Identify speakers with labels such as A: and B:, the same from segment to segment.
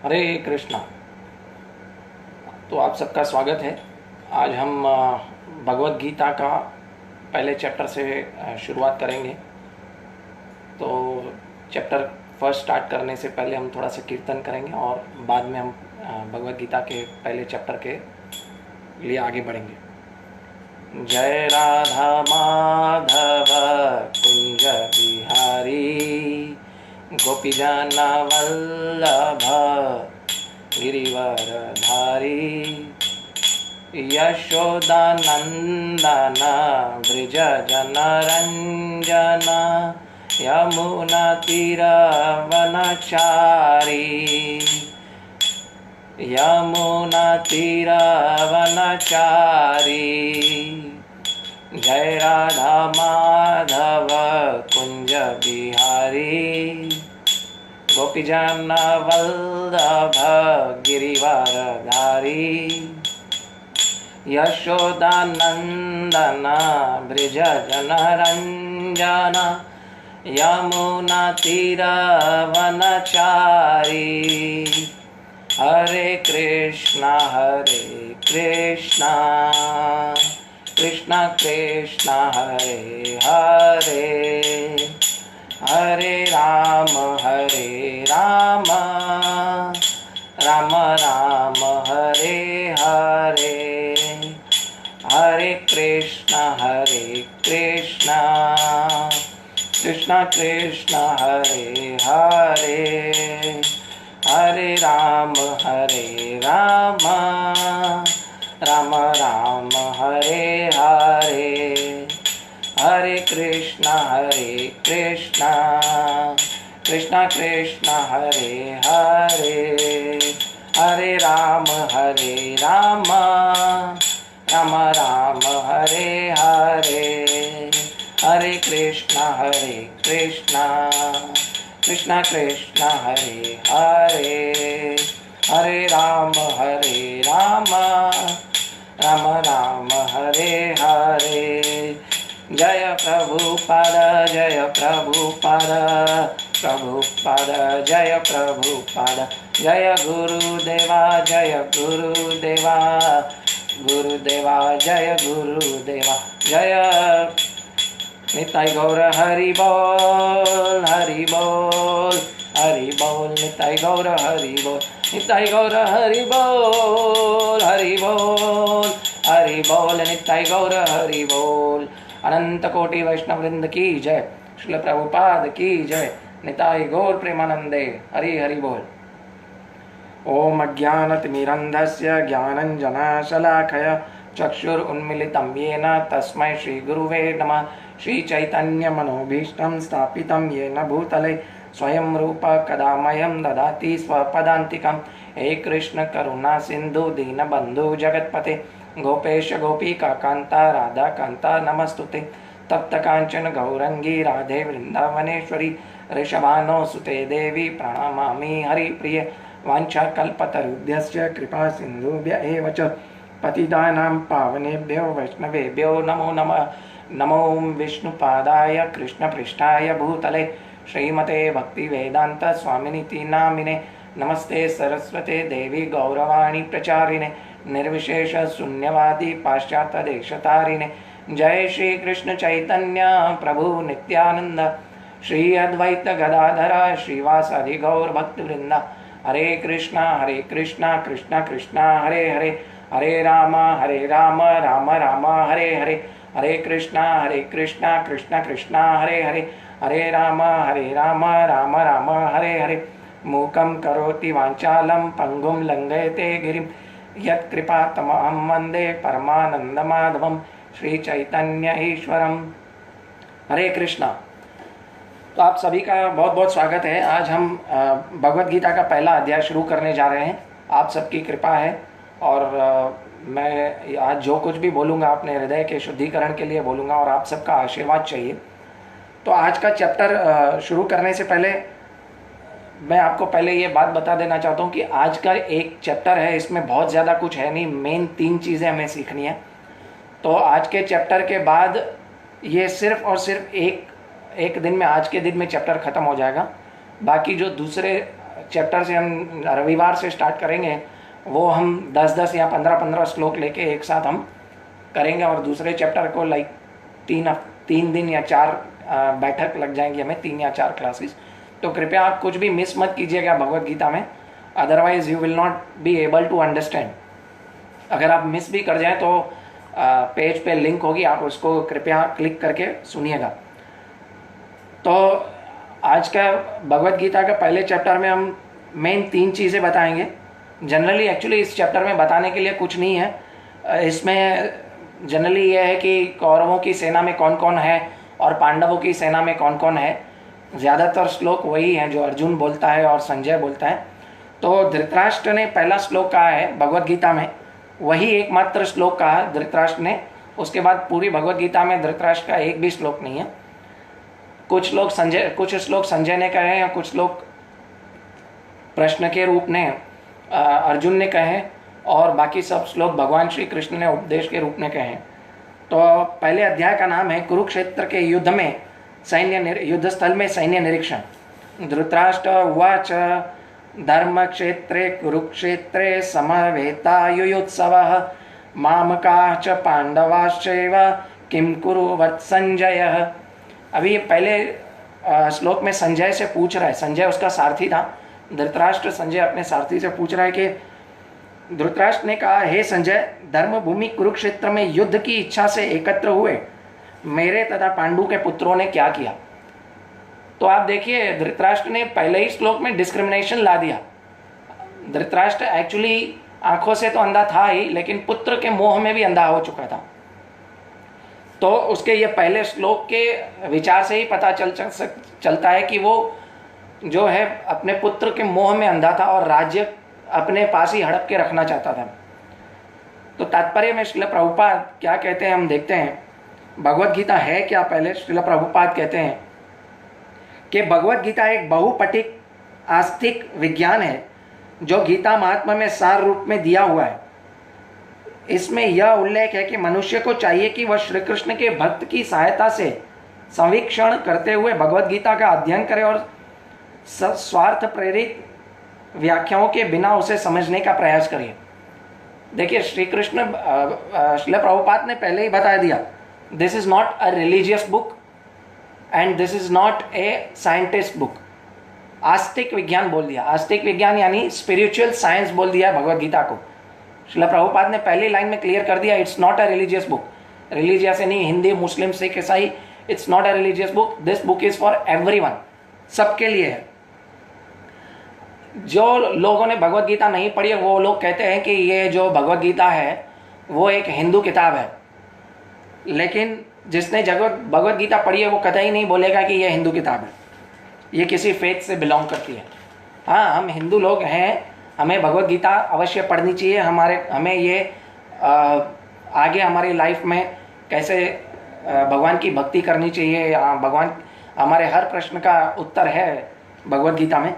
A: हरे कृष्णा। तो आप सबका स्वागत है। आज हम भगवत गीता का पहले चैप्टर से शुरुआत करेंगे। तो चैप्टर फर्स्ट स्टार्ट करने से पहले हम थोड़ा सा कीर्तन करेंगे और बाद में हम भगवत गीता के पहले चैप्टर के लिए आगे बढ़ेंगे। जय राधा माधव कुंज बिहारी, गोपीजन वल्लभ गिरिवरधारी, यशोदानंदन ब्रज जनरंजन, यमुना तीरवनचारी, यमुना तीरवनचारी। जय राधा माधव कुंज बिहारी, गोपीजन वल्लभ गिरिवरधारी, यशोदानंदन ब्रज जनरंजन, यमुना तीरवनचारी। हरे कृष्णा कृष्णा कृष्णा हरे हरे, हरे राम राम राम हरे हरे, हरे कृष्णा कृष्णा कृष्णा हरे हरे, हरे राम राम राम हरे हरे, हरे कृष्णा कृष्णा कृष्णा हरे हरे, हरे राम राम राम हरे हरे, हरे कृष्णा कृष्णा कृष्णा हरे हरे, हरे राम राम राम हरे हरे। जय प्रभुपाद जय प्रभुपाद, प्रभुपाद जय प्रभुपाद, जय गुरुदेवा गुरुदेवा जय गुरुदेवा, जय निताई गौर हरि बोल निताई गौर हरि बोल, निताई गौर हरि बोल निताई गौर हरि बोल। अनंत कोटि वैष्णव वृंद की जय, श्रील प्रभुपाद की जय, निताई गौर प्रेमानंदे, हरि हरि बोल। ओम अज्ञानतिमिरन्धस्य ज्ञानञ्जनशलाखया चक्षुरुन्मीलितं येन तस्मै श्रीगुरुवे नमः। श्रीचैतन्यमनोभीष्टं स्थापितं येन भूतले स्वयं रूप कदा मह्यं ददाति स्वपदान्तिकं। हे कृष्ण करुणा सिन्धु दीनबन्धु जगत्पते, गोपेश गोपिका कान्ता राधा कान्ता नमस्तुते। तप्त कांचन गौरंगी राधे वृंदावनेश्वरी, ऋषभानुसुते देवी प्रणमामि हरिप्रिये। वाञ्छाकल्पतरुभ्यश्च कृपा सिन्धुभ्य एव च पतितानां पावनेभ्यो वैष्णवेभ्यो नमो नमः। नमो विष्णुपादाय कृष्णपृष्ठाय भूतले श्रीमते भक्तिवेदांत स्वामिनिति नामिने, नमस्ते सरस्वते देवी गौरवाणी प्रचारिणे, निर्विशेष शून्यवादी पाश्चात्य देशतारिणे। जय श्री कृष्ण चैतन्य प्रभु नित्यानंद, श्री अद्वैत गदाधर श्रीवासादि गौर भक्तवृंद। हरे कृष्णा कृष्णा कृष्णा हरे हरे, हरे राम राम राम हरे हरे, हरे कृष्णा कृष्णा कृष्णा हरे हरे, हरे राम राम राम हरे हरे। मूकं करोति वाञ्छालं पंगुं लंघयते गिरिं, यत्कृपातमहं वन्दे परमानन्दमाधवं श्रीचैतन्य ईश्वरम्। हरे कृष्णा। तो आप सभी का बहुत बहुत स्वागत है। आज हम भगवत गीता का पहला अध्याय शुरू करने जा रहे हैं। आप सबकी कृपा है और मैं आज जो कुछ भी बोलूँगा अपने हृदय के शुद्धिकरण के लिए बोलूँगा और आप सबका आशीर्वाद चाहिए। तो आज का चैप्टर शुरू करने से पहले मैं आपको पहले ये बात बता देना चाहता हूँ कि आज का एक चैप्टर है, इसमें बहुत ज़्यादा कुछ है नहीं, मेन 3 चीज़ें हमें सीखनी है। तो आज के चैप्टर के बाद ये सिर्फ और सिर्फ एक दिन में, आज के दिन में चैप्टर ख़त्म हो जाएगा। बाकी जो दूसरे चैप्टर से हम रविवार से स्टार्ट करेंगे वो हम 10-10 या 15-15 श्लोक लेके एक साथ हम करेंगे, और दूसरे चैप्टर को लाइक 3 दिन या 4 बैठक लग जाएंगी हमें, 3 या 4 क्लासेस। तो कृपया आप कुछ भी मिस मत कीजिएगा भगवत गीता में, otherwise you will not be able to understand. अगर आप मिस भी कर जाएं तो पेज पे लिंक होगी, आप उसको कृपया क्लिक करके सुनिएगा। तो आज का भगवत गीता का पहले चैप्टर में हम मेन 3 चीज़ें बताएंगे। जनरली एक्चुअली इस चैप्टर में बताने के लिए कुछ नहीं है, इसमें जनरली ये है कि कौरवों की सेना में कौन कौन है और पांडवों की सेना में कौन कौन है। ज़्यादातर श्लोक वही हैं जो अर्जुन बोलता है और संजय बोलता है। तो धृतराष्ट्र ने पहला श्लोक कहा है भगवत गीता में, वही एकमात्र श्लोक कहा धृतराष्ट्र ने। उसके बाद पूरी भगवत गीता में धृतराष्ट्र का एक भी श्लोक नहीं है। कुछ श्लोक संजय ने कहे हैं, कुछ श्लोक प्रश्न के रूप में अर्जुन ने कहे, और बाकी सब श्लोक भगवान श्री कृष्ण ने उपदेश के रूप में कहे हैं। तो पहले अध्याय का नाम है कुरुक्षेत्र के युद्ध में युद्ध स्थल में सैन्य निरीक्षण। धृतराष्ट्र उवाच धर्म क्षेत्रे कुरुक्षेत्रे समवेतायुयुत्सवः मामकाः च पांडवाश्चैव किं कुरुवत् संजयः। अभी ये पहले श्लोक में संजय से पूछ रहा है, संजय उसका सारथी था। धृतराष्ट्र संजय अपने सारथी से पूछ रहा है कि धृतराष्ट्र ने कहा, हे संजय, धर्मभूमि कुरुक्षेत्र में युद्ध की इच्छा से एकत्र हुए मेरे तथा पांडु के पुत्रों ने क्या किया। तो आप देखिए धृतराष्ट्र ने पहले ही श्लोक में डिस्क्रिमिनेशन ला दिया। धृतराष्ट्र एक्चुअली आंखों से तो अंधा था ही, लेकिन पुत्र के मोह में भी अंधा हो चुका था। तो उसके ये पहले श्लोक के विचार से ही पता चलता है कि वो जो है अपने पुत्र के मोह में अंधा था और राज्य अपने पास ही हड़प के रखना चाहता था। तो तात्पर्य में श्रील प्रभुपाद क्या कहते हैं हम देखते हैं। भगवत गीता है क्या, पहले श्रील प्रभुपाद कहते हैं कि भगवत गीता एक बहुपठिक आस्तिक विज्ञान है जो गीता महात्मा में सार रूप में दिया हुआ है। इसमें यह उल्लेख है कि मनुष्य को चाहिए कि वह श्री कृष्ण के भक्त की सहायता से संवीक्षण करते हुए भगवत गीता का अध्ययन करे और स्वार्थ प्रेरित व्याख्याओं के बिना उसे समझने का प्रयास करिए। देखिए श्री कृष्ण श्रील प्रभुपाद ने पहले ही बता दिया, this is not a religious book and this is not a scientist book. आस्तिक विज्ञान बोल दिया, आस्तिक विज्ञान यानी स्पिरिचुअल साइंस बोल दिया भगवत गीता को। श्रील प्रभुपाद ने पहली लाइन में क्लियर कर दिया, it's not a religious book. Religious नहीं, हिंदी मुस्लिम सिख ईसाई, it's not a religious book, this book is for everyone, सबके लिए है। जो लोगों ने भगवत गीता नहीं पढ़ी है वो लोग कहते हैं कि ये जो भगवत गीता है वो एक हिंदू किताब है, लेकिन जिसने भगवत गीता पढ़ी है वो कतई नहीं बोलेगा कि ये हिंदू किताब है, ये किसी फेथ से बिलोंग करती है। हाँ, हम हिंदू लोग हैं, हमें भगवत गीता अवश्य पढ़नी चाहिए। हमें ये आगे हमारी लाइफ में कैसे भगवान की भक्ति करनी चाहिए, भगवान हमारे हर प्रश्न का उत्तर है भगवत गीता में।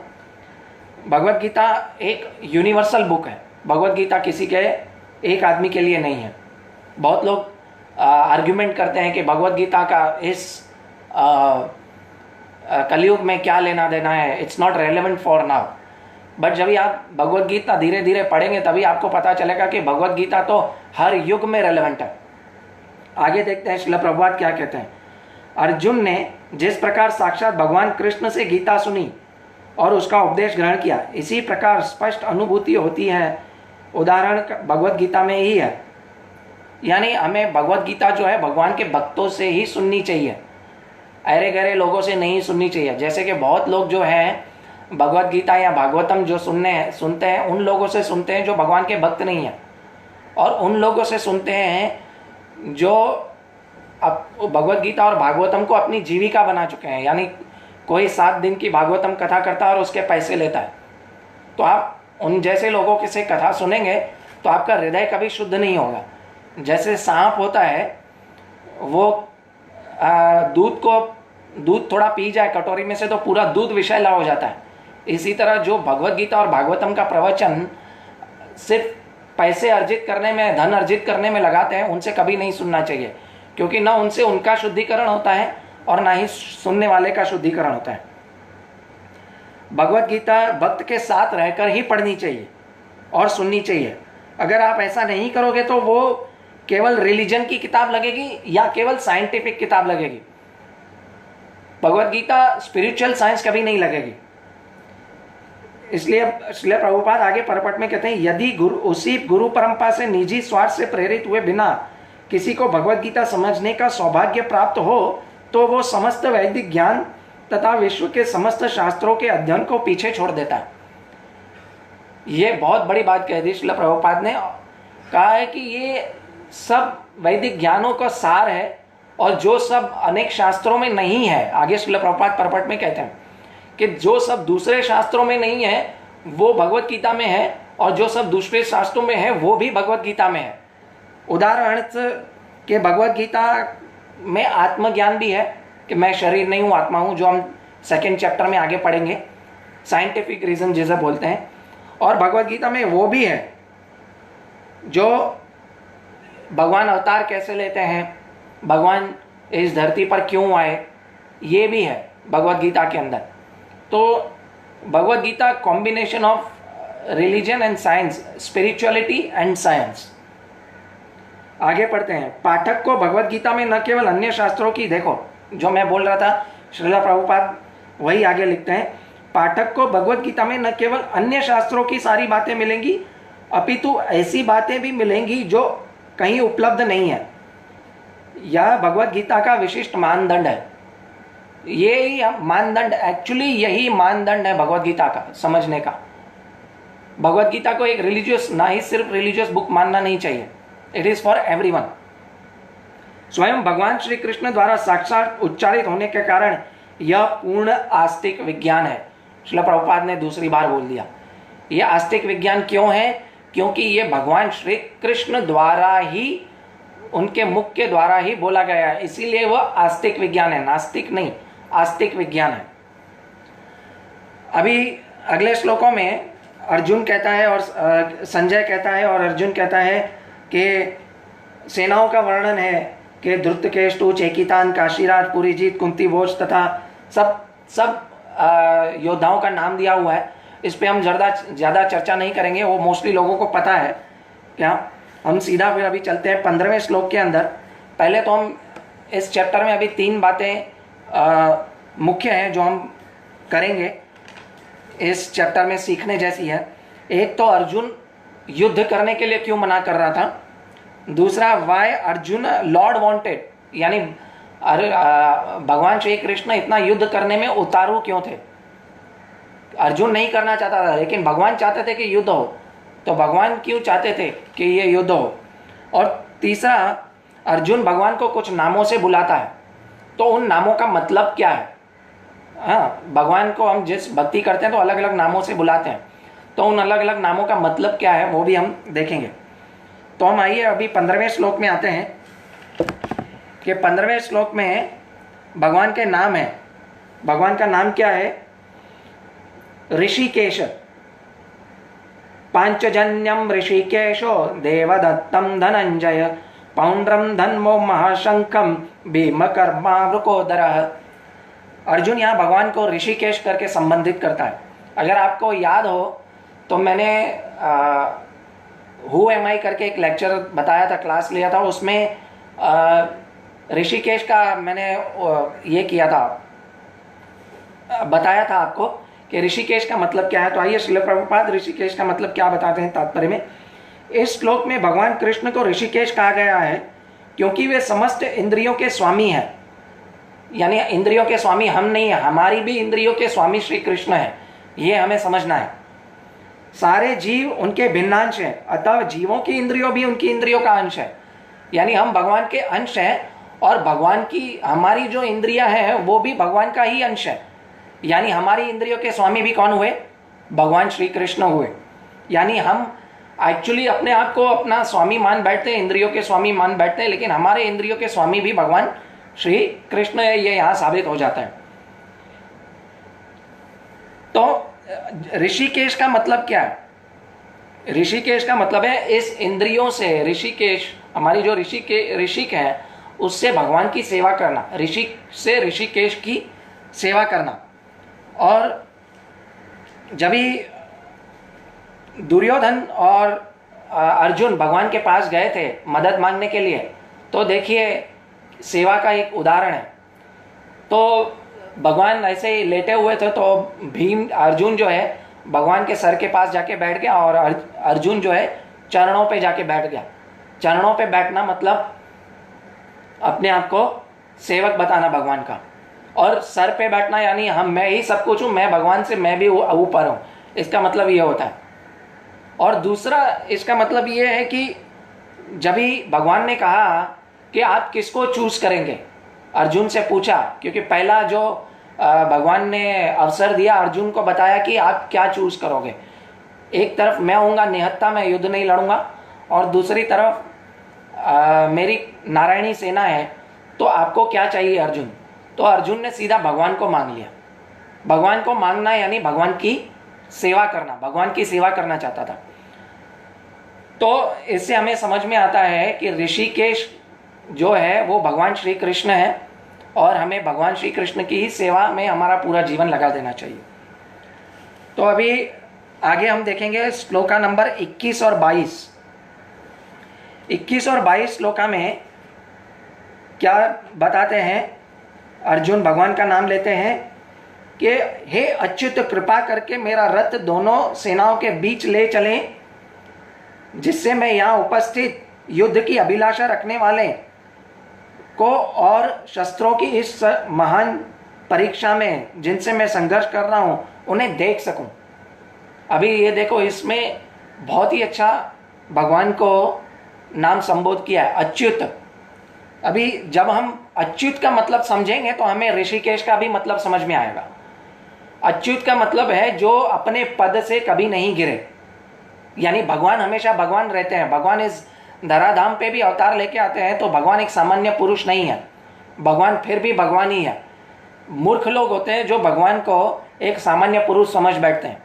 A: भगवत गीता एक यूनिवर्सल बुक है। भगवत गीता किसी के एक आदमी के लिए नहीं है। बहुत लोग आर्ग्यूमेंट करते हैं कि भगवत गीता का इस कलयुग में क्या लेना देना है, it's not relevant for now. But जब आप भगवत गीता धीरे धीरे पढ़ेंगे तभी आपको पता चलेगा कि भगवत गीता तो हर युग में रेलेवेंट है। आगे देखते हैं श्रील प्रभुपाद क्या कहते हैं। अर्जुन ने जिस प्रकार साक्षात भगवान कृष्ण से गीता सुनी और उसका उपदेश ग्रहण किया, इसी प्रकार स्पष्ट अनुभूति होती है। उदाहरण भगवत गीता में ही है। यानी हमें भगवत गीता जो है भगवान के भक्तों से ही सुननी चाहिए, अरे गहरे लोगों से नहीं सुननी चाहिए। जैसे कि बहुत लोग जो हैं भगवत गीता या भागवतम जो सुनते हैं उन लोगों से सुनते हैं जो भगवान के भक्त नहीं हैं, और उन लोगों से सुनते हैं जो भगवत गीता और भागवतम को अपनी जीविका बना चुके हैं। यानी कोई 7 दिन की भागवतम कथा करता है और उसके पैसे लेता है। तो आप उन जैसे लोगों के से कथा सुनेंगे तो आपका हृदय कभी शुद्ध नहीं होगा। जैसे सांप होता है, वो दूध थोड़ा पी जाए कटोरी में से तो पूरा दूध विषैला हो जाता है। इसी तरह जो भगवत गीता और भागवतम का प्रवचन सिर्फ पैसे अर्जित करने में, धन अर्जित करने में लगाते हैं, उनसे कभी नहीं सुनना चाहिए, क्योंकि ना उनसे उनका शुद्धिकरण होता है और ना ही सुनने वाले का शुद्धिकरण होता है। भगवत गीता भक्त के साथ रहकर ही पढ़नी चाहिए और सुननी चाहिए। अगर आप ऐसा नहीं करोगे तो वो केवल रिलीजन की किताब लगेगी या केवल साइंटिफिक किताब लगेगी। भगवत गीता स्पिरिचुअल साइंस कभी नहीं लगेगी। इसलिए श्रील प्रभुपाद आगे परपट में कहते हैं, यदि उसी गुरु परंपरा से निजी स्वार्थ से प्रेरित हुए बिना किसी को भगवत गीता समझने का सौभाग्य प्राप्त हो तो वो समस्त वैदिक ज्ञान तथा विश्व के समस्त शास्त्रों के अध्ययन को पीछे छोड़ देता है। ये बहुत बड़ी बात कह दी श्रील प्रभुपाद ने। कहा है कि ये सब वैदिक ज्ञानों का सार है और जो सब अनेक शास्त्रों में नहीं है, आगे श्रील प्रभुपाद परपट में कहते हैं कि जो सब दूसरे शास्त्रों में नहीं है वो भगवत गीता में है और जो सब दूसरे शास्त्रों में है वो भी भगवत गीता में है। उदाहरण के भगवत गीता में आत्मज्ञान भी है कि मैं शरीर नहीं हूँ, आत्मा हूँ, जो हम 2nd चैप्टर में आगे पढ़ेंगे, साइंटिफिक रीजन जिसे बोलते हैं। और भगवत गीता में वो भी है जो भगवान अवतार कैसे लेते हैं, भगवान इस धरती पर क्यों आए, ये भी है भगवत गीता के अंदर। तो Bhagavad Gita combination of religion and science, spirituality and science. आगे पढ़ते हैं। पाठक को भगवत गीता में न केवल अन्य शास्त्रों की, देखो जो मैं बोल रहा था श्रील प्रभुपाद वही आगे लिखते हैं, पाठक को भगवत गीता में न केवल अन्य शास्त्रों की सारी बातें मिलेंगी अपितु ऐसी बातें भी मिलेंगी जो कहीं उपलब्ध नहीं है। यह भगवत गीता का विशिष्ट मानदंड है। ये मानदंड, एक्चुअली यही मानदंड है भगवत गीता का समझने का। भगवत गीता को एक रिलीजियस, ना ही सिर्फ रिलीजियस बुक मानना नहीं चाहिए, इट इज फॉर एवरीवन। स्वयं भगवान श्री कृष्ण द्वारा साक्षात उच्चारित होने के कारण यह पूर्ण आस्तिक विज्ञान है। श्रील प्रभुपाद ने दूसरी बार बोल दिया। यह आस्तिक विज्ञान क्यों है? क्योंकि यह भगवान श्री कृष्ण द्वारा ही, उनके मुख के द्वारा ही बोला गया है, इसीलिए वह आस्तिक विज्ञान है, नास्तिक नहीं, आस्तिक विज्ञान है। अभी अगले श्लोकों में अर्जुन कहता है और संजय कहता है और अर्जुन कहता है कि सेनाओं का वर्णन है कि धृतकेष्टु, चेकितान, काशीराज, पुरीजीत, कुंती भोज तथा सब योद्धाओं का नाम दिया हुआ है। इस पे हम ज़्यादा चर्चा नहीं करेंगे, वो मोस्टली लोगों को पता है। क्या हम सीधा फिर अभी चलते हैं 15वें श्लोक के अंदर। पहले तो हम इस चैप्टर में अभी 3 बातें मुख्य हैं जो हम करेंगे, इस चैप्टर में सीखने जैसी है। एक तो अर्जुन युद्ध करने के लिए क्यों मना कर रहा था, दूसरा वाई अर्जुन लॉर्ड वांटेड, यानी भगवान श्री कृष्ण इतना युद्ध करने में उतारू क्यों थे। अर्जुन नहीं करना चाहता था लेकिन भगवान चाहते थे कि युद्ध हो, तो भगवान क्यों चाहते थे कि ये युद्ध हो। और तीसरा, अर्जुन भगवान को कुछ नामों से बुलाता है, तो उन नामों का मतलब क्या है। हाँ, भगवान को हम जिस भक्ति करते हैं तो अलग अलग नामों से बुलाते हैं, तो उन अलग अलग नामों का मतलब क्या है वो भी हम देखेंगे। तो हम आइए अभी 15वें श्लोक में आते हैं कि 15वें श्लोक में भगवान के नाम है। भगवान का नाम क्या है? ऋषिकेश। पांचजन्यम ऋषिकेशो देवदत्तम धनंजय पौंड्रम धन्मो महाशंखम भीमकर्मावृकोदरः। अर्जुन यहाँ भगवान को ऋषिकेश करके संबंधित करता है। अगर आपको याद हो तो मैंने हु एम आई करके एक लेक्चर बताया था, क्लास लिया था, उसमें ऋषिकेश का मैंने ये किया था, बताया था आपको कि ऋषिकेश का मतलब क्या है। तो आइए श्रील प्रभुपाद ऋषिकेश का मतलब क्या बताते हैं तात्पर्य में। इस श्लोक में भगवान कृष्ण को ऋषिकेश कहा गया है क्योंकि वे समस्त इंद्रियों के स्वामी हैं। यानी इंद्रियों के स्वामी हम नहीं है, हमारी भी इंद्रियों के स्वामी श्री कृष्ण है, ये हमें समझना है। सारे जीव उनके भिन्नांश हैं, अतः जीवों की इंद्रियों भी उनकी इंद्रियों का अंश है। यानी हम भगवान के अंश हैं और भगवान की, हमारी जो इंद्रियां हैं वो भी भगवान का ही अंश है। यानी हमारी इंद्रियों के स्वामी भी कौन हुए? भगवान श्री कृष्ण हुए। यानी हम एक्चुअली अपने आप को अपना स्वामी मान बैठते हैं, इंद्रियों के स्वामी मान बैठते हैं, लेकिन हमारे इंद्रियों के स्वामी भी भगवान श्री कृष्ण है, ये यहाँ साबित हो जाता है। तो ऋषिकेश का मतलब क्या है? ऋषिकेश का मतलब है इस इंद्रियों से, ऋषिकेश हमारी जो ऋषिक है उससे भगवान की सेवा करना, ऋषिक से ऋषिकेश की सेवा करना। और जब ही दुर्योधन और अर्जुन भगवान के पास गए थे मदद मांगने के लिए, तो देखिए सेवा का एक उदाहरण है। तो भगवान ऐसे ही लेटे हुए थे, तो भीम अर्जुन जो है भगवान के सर के पास जाके बैठ गया और अर्जुन जो है चरणों पे जाके बैठ गया। चरणों पे बैठना मतलब अपने आप को सेवक बताना भगवान का, और सर पे बैठना यानी मैं ही सब कुछ हूँ, मैं भगवान से मैं भी ऊपर हूँ, इसका मतलब ये होता है। और दूसरा इसका मतलब ये है कि जब भी भगवान ने कहा कि आप किसको चूज करेंगे, अर्जुन से पूछा, क्योंकि पहला जो भगवान ने अवसर दिया अर्जुन को, बताया कि आप क्या चूज करोगे। एक तरफ मैं होऊंगा निहत्था, मैं युद्ध नहीं लड़ूंगा, और दूसरी तरफ मेरी नारायणी सेना है, तो आपको क्या चाहिए अर्जुन। तो अर्जुन ने सीधा भगवान को मांग लिया। भगवान को मांगना यानी भगवान की सेवा करना, भगवान की सेवा करना चाहता था। तो इससे हमें समझ में आता है कि ऋषिकेश जो है वो भगवान श्री कृष्ण है, और हमें भगवान श्री कृष्ण की ही सेवा में हमारा पूरा जीवन लगा देना चाहिए। तो अभी आगे हम देखेंगे श्लोका नंबर 21 और 22। 21 और 22 श्लोका में क्या बताते हैं, अर्जुन भगवान का नाम लेते हैं कि हे अच्युत, कृपा करके मेरा रथ दोनों सेनाओं के बीच ले चलें, जिससे मैं यहाँ उपस्थित युद्ध की अभिलाषा रखने वाले को और शस्त्रों की इस महान परीक्षा में जिनसे मैं संघर्ष कर रहा हूँ उन्हें देख सकूं। अभी ये देखो, इसमें बहुत ही अच्छा भगवान को नाम संबोध किया है, अच्युत। अभी जब हम अच्युत का मतलब समझेंगे तो हमें ऋषिकेश का भी मतलब समझ में आएगा। अच्युत का मतलब है जो अपने पद से कभी नहीं गिरे, यानी भगवान हमेशा भगवान रहते हैं। भगवान इस धराधाम पे भी अवतार लेके आते हैं तो भगवान एक सामान्य पुरुष नहीं है, भगवान फिर भी भगवान ही है। मूर्ख लोग होते हैं जो भगवान को एक सामान्य पुरुष समझ बैठते हैं,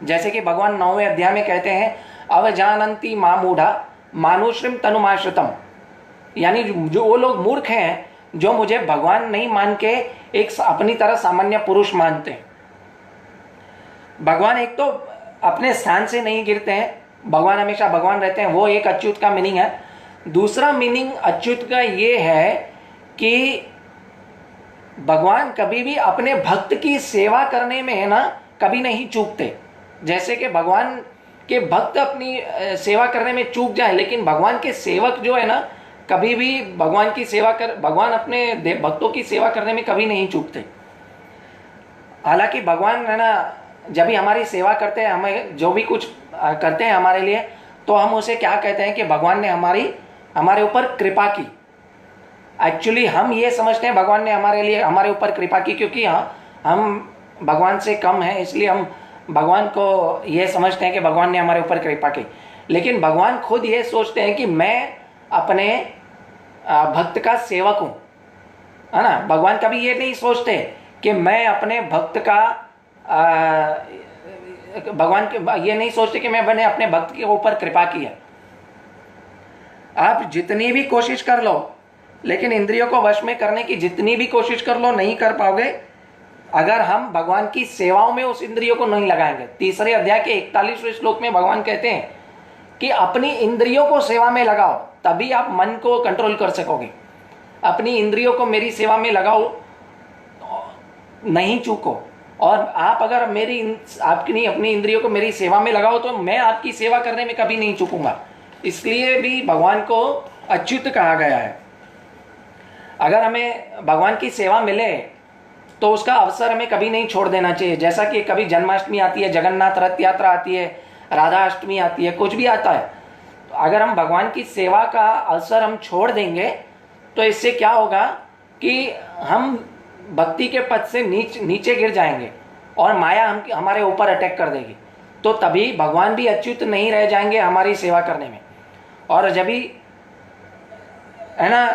A: जैसे कि भगवान 9वें अध्याय में कहते हैं, अवजानन्ति मामूढ़ा मानुश्रिम तनुमाश्रितम, यानी जो वो लोग मूर्ख हैं जो मुझे भगवान नहीं मान के एक अपनी तरह सामान्य पुरुष मानते हैं। भगवान एक तो अपने स्थान से नहीं गिरते हैं, भगवान हमेशा भगवान रहते हैं, वो एक अच्युत का मीनिंग है। दूसरा मीनिंग अच्युत का ये है कि भगवान कभी भी अपने भक्त की सेवा करने में है ना कभी नहीं चूकते। जैसे कि भगवान के भक्त अपनी सेवा करने में चूक जाए, लेकिन भगवान के सेवक जो है ना कभी भी भगवान की सेवा कर, भगवान अपने भक्तों की सेवा करने में कभी नहीं चूकते। हालांकि भगवान है ना जब भी हमारी सेवा करते हैं, हमें जो भी कुछ करते हैं हमारे लिए, तो हम उसे क्या कहते हैं कि भगवान ने हमारे ऊपर कृपा की। एक्चुअली हम ये समझते हैं भगवान ने हमारे ऊपर कृपा की, क्योंकि हम भगवान से कम हैं, इसलिए हम भगवान को ये समझते हैं कि भगवान ने हमारे ऊपर कृपा की। लेकिन भगवान खुद ये सोचते हैं कि मैं अपने भक्त का सेवक हूँ, है ना। भगवान कभी ये नहीं सोचते कि मैं अपने भक्त का भगवान के ये नहीं सोचते कि मैंने अपने भक्त के ऊपर कृपा की है। आप जितनी भी कोशिश कर लो, लेकिन इंद्रियों को वश में करने की जितनी भी कोशिश कर लो नहीं कर पाओगे अगर हम भगवान की सेवाओं में उस इंद्रियों को नहीं लगाएंगे। तीसरे अध्याय के 41वें श्लोक में भगवान कहते हैं कि अपनी इंद्रियों को सेवा में लगाओ, तभी आप मन को कंट्रोल कर सकोगे। अपनी इंद्रियों को मेरी सेवा में लगाओ, नहीं चूको। और आप अगर आपकी अपनी इंद्रियों को मेरी सेवा में लगाओ तो मैं आपकी सेवा करने में कभी नहीं चूकूंगा। इसलिए भी भगवान को अच्युत कहा गया है। अगर हमें भगवान की सेवा मिले तो उसका अवसर हमें कभी नहीं छोड़ देना चाहिए। जैसा कि कभी जन्माष्टमी आती है, जगन्नाथ रथ यात्रा आती है, राधा अष्टमी आती है, कुछ भी आता है, तो अगर हम भगवान की सेवा का अवसर हम छोड़ देंगे तो इससे क्या होगा कि हम भक्ति के पद से नीचे गिर जाएंगे और माया हमारे ऊपर अटैक कर देगी। तो तभी भगवान भी अच्युत नहीं रह जाएंगे हमारी सेवा करने में। और जब भी है ना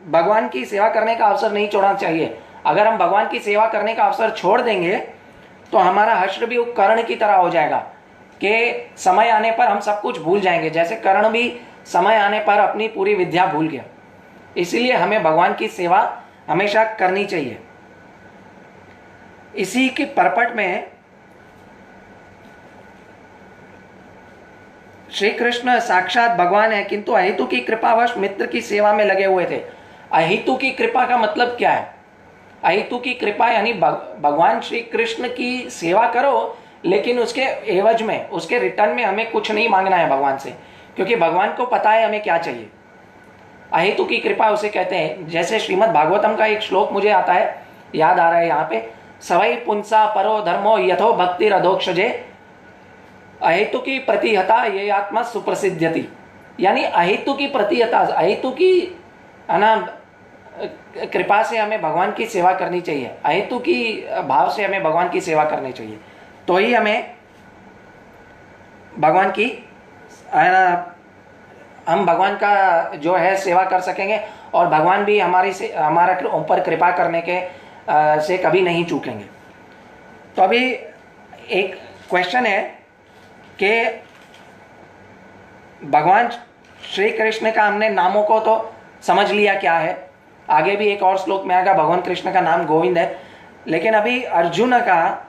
A: भगवान की सेवा करने का अवसर नहीं छोड़ना चाहिए। अगर हम भगवान की सेवा करने का अवसर छोड़ देंगे तो हमारा हश्र भी कर्ण की तरह हो जाएगा कि समय आने पर हम सब कुछ भूल जाएंगे, जैसे कर्ण भी समय आने पर अपनी पूरी विद्या भूल गया। इसीलिए हमें भगवान की सेवा हमेशा करनी चाहिए। इसी के परपट में श्री कृष्ण साक्षात भगवान है, किंतु अहेतु की कृपावश मित्र की सेवा में लगे हुए थे। अहेतु की कृपा का मतलब क्या है? अहेतु की कृपा यानी भगवान श्री कृष्ण की सेवा करो, लेकिन उसके एवज में, उसके रिटर्न में हमें कुछ नहीं मांगना है भगवान से, क्योंकि भगवान को पता है हमें क्या चाहिए। अहेतु की कृपा उसे कहते हैं। जैसे श्रीमद् भागवतम का एक श्लोक मुझे आता है, याद आ रहा है यहाँ पे, सवै पुंसा परो धर्मो यथो भक्ति रधोक्षजे अहेतु की प्रतिहता ये आत्मा सुप्रसिद्ध्यति। यानी अहेतु की प्रतिहता, अहेतु की कृपा से हमें भगवान की सेवा करनी चाहिए, अहेतु की भाव से हमें भगवान की सेवा करनी चाहिए, तो ही हमें भगवान की हम भगवान का जो है सेवा कर सकेंगे, और भगवान भी हमारा ऊपर कृपा करने के से कभी नहीं चूकेंगे। तो अभी एक क्वेश्चन है कि भगवान श्री कृष्ण का हमने नामों को तो समझ लिया क्या है, आगे भी एक और श्लोक में आएगा भगवान कृष्ण का नाम गोविंद है, लेकिन अभी अर्जुन का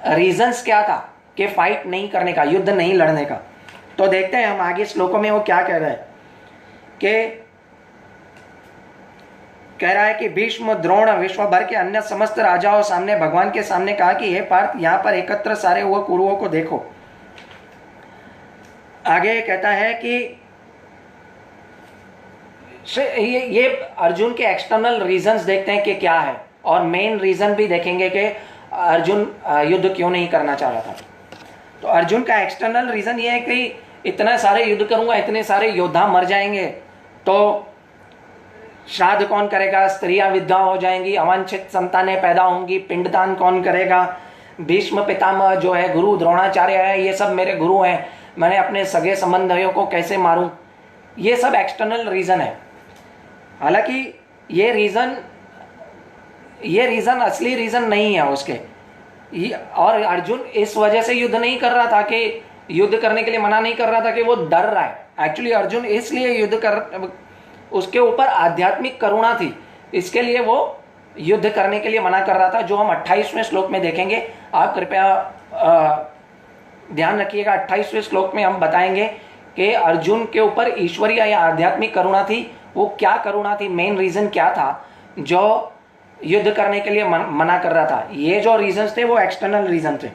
A: रीजंस क्या था कि फाइट नहीं करने का, युद्ध नहीं लड़ने का। तो देखते हैं हम आगे श्लोकों में वो क्या कह रहा है। कि कह रहा है कि भीष्म, द्रोण, विश्व भर के अन्य समस्त राजाओं सामने भगवान के सामने कहा कि हे पार्थ, यहां पर एकत्र सारे हुए कुरुओं को देखो। आगे कहता है कि ये अर्जुन के एक्सटर्नल रीजंस देखते हैं कि क्या है, और मेन रीजन भी देखेंगे कि अर्जुन युद्ध क्यों नहीं करना चाह रहा था। तो अर्जुन का एक्सटर्नल रीजन ये है कि इतने सारे युद्ध करूंगा, इतने सारे योद्धा मर जाएंगे, तो श्राद्ध कौन करेगा, स्त्रियां विधवा हो जाएंगी, अवांछित संतानें पैदा होंगी, पिंडदान कौन करेगा, भीष्म पितामह जो है गुरु, द्रोणाचार्य है, ये सब मेरे गुरु हैं, मैंने अपने सगे संबंधियों को कैसे मारूं। ये सब एक्सटर्नल रीजन है। हालांकि ये रीजन असली रीजन नहीं है उसके। और अर्जुन इस वजह से युद्ध नहीं कर रहा था कि युद्ध करने के लिए मना नहीं कर रहा था कि वो डर रहा है। एक्चुअली अर्जुन इसलिए उसके ऊपर आध्यात्मिक करुणा थी, इसके लिए वो युद्ध करने के लिए मना कर रहा था, जो हम 28वें श्लोक में देखेंगे। आप कृपया ध्यान रखिएगा, 28वें श्लोक में हम बताएंगे कि अर्जुन के ऊपर ईश्वरीय या आध्यात्मिक करुणा थी, वो क्या करुणा थी, मेन रीजन क्या था जो युद्ध करने के लिए मना कर रहा था। ये जो रीजंस थे वो एक्सटर्नल रीजन थे।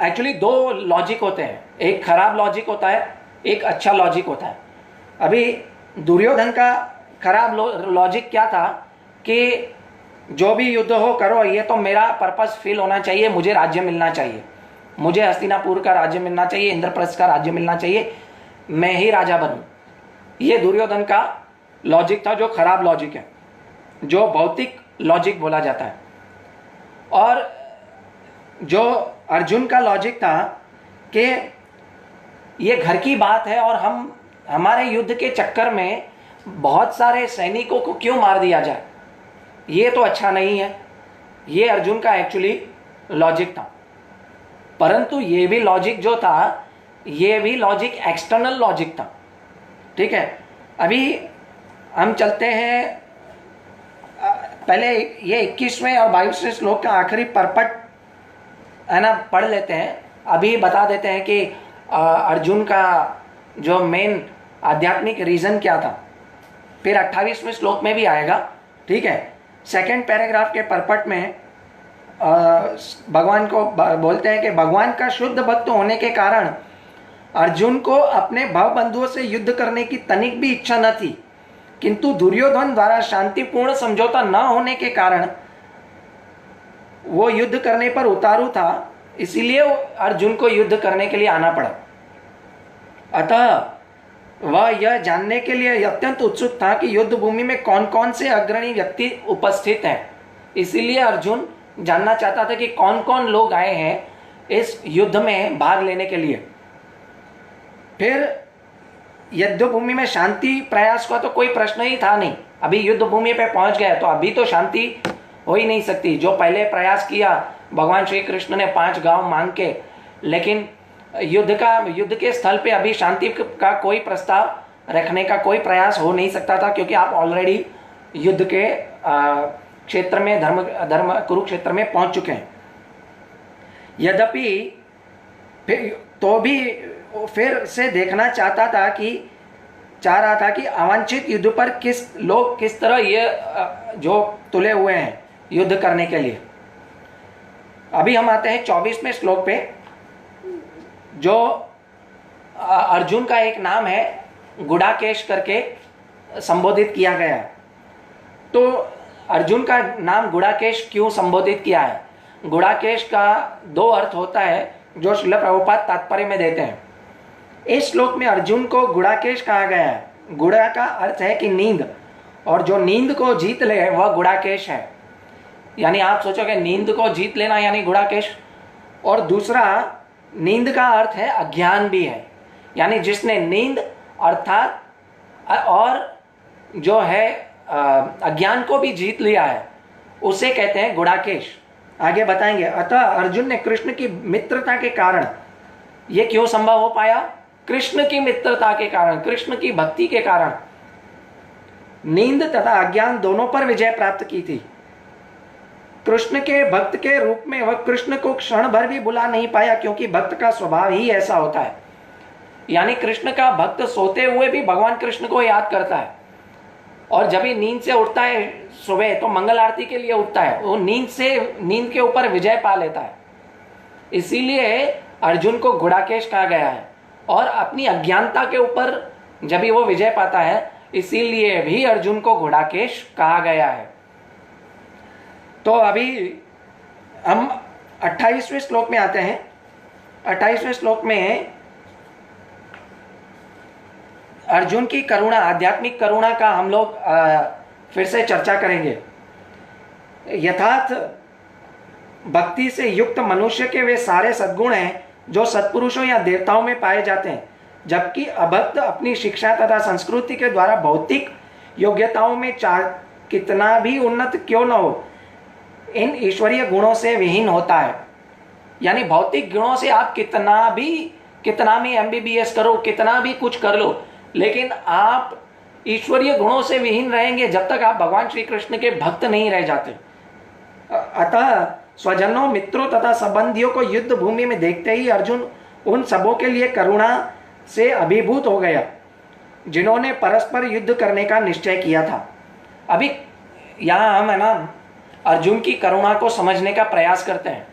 A: एक्चुअली दो लॉजिक होते हैं, एक खराब लॉजिक होता है, एक अच्छा लॉजिक होता है। अभी दुर्योधन का खराब लॉजिक क्या था कि जो भी युद्ध हो करो, ये तो मेरा पर्पस फिल होना चाहिए, मुझे राज्य मिलना चाहिए, मुझे हस्तिनापुर का राज्य मिलना चाहिए, इंद्रप्रस्थ का राज्य मिलना चाहिए, मैं ही राजा बनूं। ये दुर्योधन का लॉजिक था, जो खराब लॉजिक है, जो भौतिक लॉजिक बोला जाता है। और जो अर्जुन का लॉजिक था कि ये घर की बात है और हमारे युद्ध के चक्कर में बहुत सारे सैनिकों को क्यों मार दिया जाए, ये तो अच्छा नहीं है। ये अर्जुन का एक्चुअली लॉजिक था। परंतु ये भी लॉजिक जो था, ये भी लॉजिक एक्सटर्नल लॉजिक था। ठीक है, अभी हम चलते हैं, पहले ये 21वें और 22वें श्लोक का आखिरी परपट है ना पढ़ लेते हैं। अभी बता देते हैं कि अर्जुन का जो मेन आध्यात्मिक रीजन क्या था, फिर 28वें श्लोक में भी आएगा। ठीक है, सेकंड पैराग्राफ के परपट में भगवान को बोलते हैं कि भगवान का शुद्ध भक्त होने के कारण अर्जुन को अपने भाव बंधुओं से युद्ध करने की तनिक भी इच्छा न थी, किंतु दुर्योधन द्वारा शांतिपूर्ण समझौता न होने के कारण वो युद्ध करने पर उतारू था, इसीलिए अर्जुन को युद्ध करने के लिए आना पड़ा। अतः वह यह जानने के लिए अत्यंत उत्सुक था कि युद्ध भूमि में कौन कौन से अग्रणी व्यक्ति उपस्थित हैं। इसीलिए अर्जुन जानना चाहता था कि कौन कौन लोग आए हैं इस युद्ध में भाग लेने के लिए। फिर युद्ध भूमि में शांति प्रयास का तो कोई प्रश्न ही था नहीं। अभी युद्ध भूमि पे पहुंच गए तो अभी तो शांति हो ही नहीं सकती। जो पहले प्रयास किया भगवान श्री कृष्ण ने 5 गांव मांग के, लेकिन युद्ध के स्थल पे अभी शांति का कोई प्रस्ताव रखने का कोई प्रयास हो नहीं सकता था, क्योंकि आप ऑलरेडी युद्ध के क्षेत्र में धर्म कुरुक्षेत्र में पहुंच चुके हैं। यद्यपि फिर से देखना चाह रहा था कि अवांछित युद्ध पर लोग किस तरह ये जो तुले हुए हैं युद्ध करने के लिए। अभी हम आते हैं 24वें श्लोक पे, जो अर्जुन का एक नाम है गुडाकेश करके संबोधित किया गया है। तो अर्जुन का नाम गुडाकेश क्यों संबोधित किया है? गुडाकेश का दो अर्थ होता है जो श्रील प्रभुपाद तात्पर्य में देते हैं। इस श्लोक में अर्जुन को गुडाकेश कहा गया है। गुड़ा का अर्थ है कि नींद, और जो नींद को जीत ले वह गुडाकेश है। यानी आप सोचोगे नींद को जीत लेना यानी गुडाकेश। और दूसरा, नींद का अर्थ है अज्ञान भी है, यानी जिसने नींद अर्थात और जो है अज्ञान को भी जीत लिया है उसे कहते हैं गुडाकेश। आगे बताएंगे। अतः अर्जुन ने कृष्ण की मित्रता के कारण, यह क्यों संभव हो पाया? कृष्ण की मित्रता के कारण, कृष्ण की भक्ति के कारण नींद तथा अज्ञान दोनों पर विजय प्राप्त की थी। कृष्ण के भक्त के रूप में वह कृष्ण को क्षण भर भी बुला नहीं पाया, क्योंकि भक्त का स्वभाव ही ऐसा होता है। यानी कृष्ण का भक्त सोते हुए भी भगवान कृष्ण को याद करता है, और जब ही नींद से उठता है सुबह तो मंगल आरती के लिए उठता है, वो नींद के ऊपर विजय पा लेता है। इसीलिए अर्जुन को गुडाकेश कहा गया है। और अपनी अज्ञानता के ऊपर जब भी वो विजय पाता है, इसीलिए भी अर्जुन को गुडाकेश कहा गया है। तो अभी हम 28वें श्लोक में आते हैं। 28वें श्लोक में अर्जुन की करुणा, आध्यात्मिक करुणा का हम लोग फिर से चर्चा करेंगे। यथार्थ भक्ति से युक्त मनुष्य के वे सारे सद्गुण हैं जो सत्पुरुषों या देवताओं में पाए जाते हैं, जबकि अभक्त अपनी शिक्षा तथा संस्कृति के द्वारा भौतिक योग्यताओं में कितना भी उन्नत क्यों न हो, इन ईश्वरीय गुणों से विहीन होता है। यानी भौतिक गुणों से आप कितना भी MBBS करो, कितना भी कुछ कर लो, लेकिन आप ईश्वरीय गुणों से विहीन रहेंगे जब तक आप भगवान श्री कृष्ण के भक्त नहीं रह जाते। अतः स्वजनों, मित्रों तथा संबंधियों को युद्ध भूमि में देखते ही अर्जुन उन सबों के लिए करुणा से अभिभूत हो गया जिन्होंने परस्पर युद्ध करने का निश्चय किया था। अभी यहाँ हम है ना अर्जुन की करुणा को समझने का प्रयास करते हैं।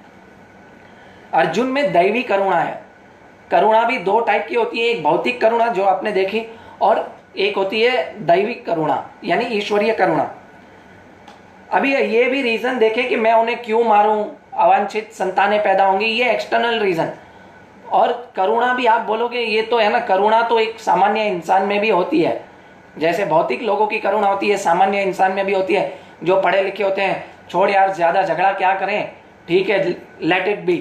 A: अर्जुन में दैवी करुणा है। करुणा भी दो टाइप की होती है, एक भौतिक करुणा जो आपने देखी, और एक होती है दैविक करुणा यानी ईश्वरीय करुणा। अभी ये भी रीजन देखें कि मैं उन्हें क्यों मारूं, अवांछित संतानें पैदा होंगी, ये एक्सटर्नल रीजन। और करुणा भी आप बोलोगे ये तो है ना, करुणा तो एक सामान्य इंसान में भी होती है। जैसे भौतिक लोगों की करुणा होती है, सामान्य इंसान में भी होती है। जो पढ़े लिखे होते हैं, छोड़ यार ज्यादा झगड़ा क्या करें, ठीक है लेट इट बी,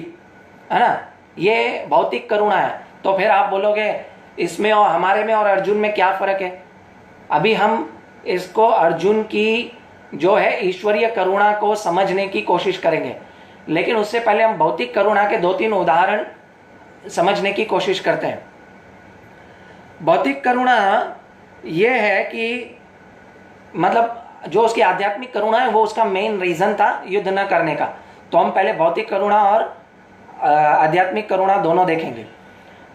A: है ना, ये भौतिक करुणा है। तो फिर आप बोलोगे इसमें और हमारे में और अर्जुन में क्या फर्क है? अभी हम इसको अर्जुन की जो है ईश्वरीय करुणा को समझने की कोशिश करेंगे, लेकिन उससे पहले हम भौतिक करुणा के 2-3 उदाहरण समझने की कोशिश करते हैं। भौतिक करुणा ये है कि मतलब जो उसकी आध्यात्मिक करुणा है वो उसका मेन रीजन था युद्ध न करने का। तो हम पहले भौतिक करुणा और आध्यात्मिक करुणा दोनों देखेंगे।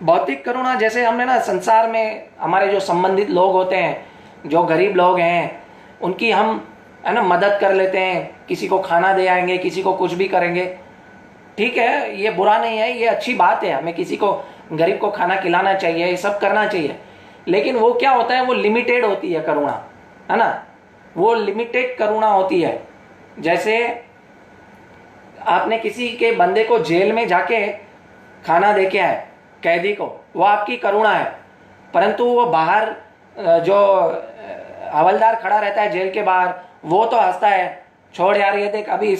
A: भौतिक करुणा जैसे हमने ना संसार में हमारे जो संबंधित लोग होते हैं, जो गरीब लोग हैं, उनकी हम है ना मदद कर लेते हैं, किसी को खाना दे आएंगे, किसी को कुछ भी करेंगे, ठीक है, ये बुरा नहीं है, ये अच्छी बात है, हमें किसी को गरीब को खाना खिलाना चाहिए, ये सब करना चाहिए। लेकिन वो क्या होता है, वो लिमिटेड होती है करुणा, है ना, वो लिमिटेड करुणा होती है। जैसे आपने किसी के बंदे को जेल में जाके खाना दे के आए, कैदी को, वो आपकी करुणा है। परंतु वो बाहर जो हवलदार खड़ा रहता है जेल के बाहर, वो तो हंसता है, छोड़ यार ये देख, अभी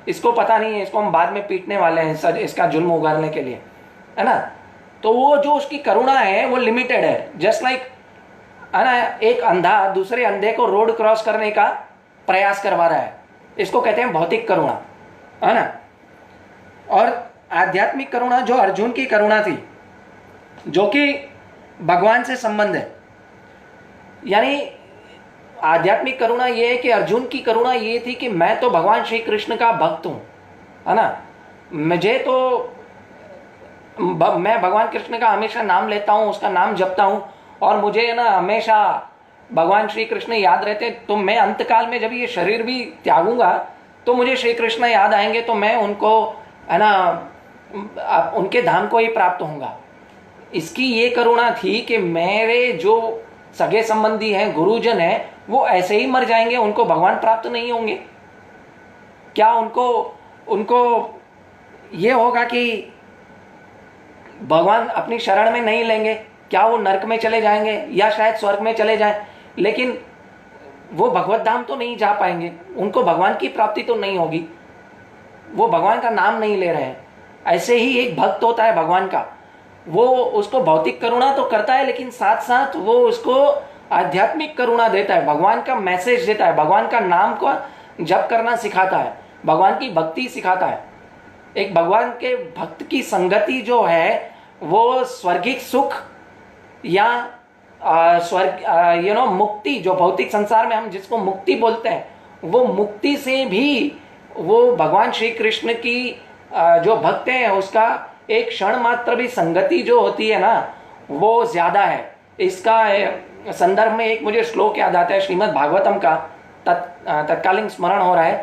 A: इसको पता नहीं है, इसको हम बाद में पीटने वाले हैं इसका जुल्म उगारने के लिए, है ना। तो वो जो उसकी करुणा है वो लिमिटेड है। जस्ट लाइक है ना, एक अंधा दूसरे अंधे को रोड क्रॉस करने का प्रयास करवा रहा है, इसको कहते हैं भौतिक करुणा, है ना। और आध्यात्मिक करुणा जो अर्जुन की करुणा थी, जो कि भगवान से संबंध है, यानी आध्यात्मिक करुणा ये है कि अर्जुन की करुणा ये थी कि मैं तो भगवान श्री कृष्ण का भक्त हूं, है ना, मुझे तो मैं भगवान कृष्ण का हमेशा नाम लेता हूँ, उसका नाम जपता हूँ, और मुझे ना हमेशा भगवान श्री कृष्ण याद रहते, तो मैं अंतकाल में जब ये शरीर भी त्यागूंगा तो मुझे श्री कृष्ण याद आएंगे, तो मैं उनको, है ना, उनके धाम को ही प्राप्त होऊंगा। इसकी ये करुणा थी कि मेरे जो सगे संबंधी हैं, गुरुजन हैं, वो ऐसे ही मर जाएंगे, उनको भगवान प्राप्त नहीं होंगे। क्या उनको उनको ये होगा कि भगवान अपनी शरण में नहीं लेंगे? क्या वो नरक में चले जाएंगे या शायद स्वर्ग में चले जाएं, लेकिन वो भगवत धाम तो नहीं जा पाएंगे, उनको भगवान की प्राप्ति तो नहीं होगी, वो भगवान का नाम नहीं ले रहे हैं। ऐसे ही एक भक्त होता है भगवान का, वो उसको भौतिक करुणा तो करता है, लेकिन साथ साथ वो उसको आध्यात्मिक करुणा देता है, भगवान का मैसेज देता है, भगवान का नाम को जप करना सिखाता है, भगवान की भक्ति सिखाता है। एक भगवान के भक्त की संगति जो है वो स्वर्गिक सुख या स्वर्ग मुक्ति, जो भौतिक संसार में हम जिसको मुक्ति बोलते हैं, वो मुक्ति से भी वो भगवान श्री कृष्ण की जो भक्त हैं उसका एक क्षण मात्र भी संगति जो होती है ना, वो ज्यादा है। इसका संदर्भ में एक मुझे श्लोक याद आता है श्रीमद् भागवतम का, तत्कालीन स्मरण हो रहा है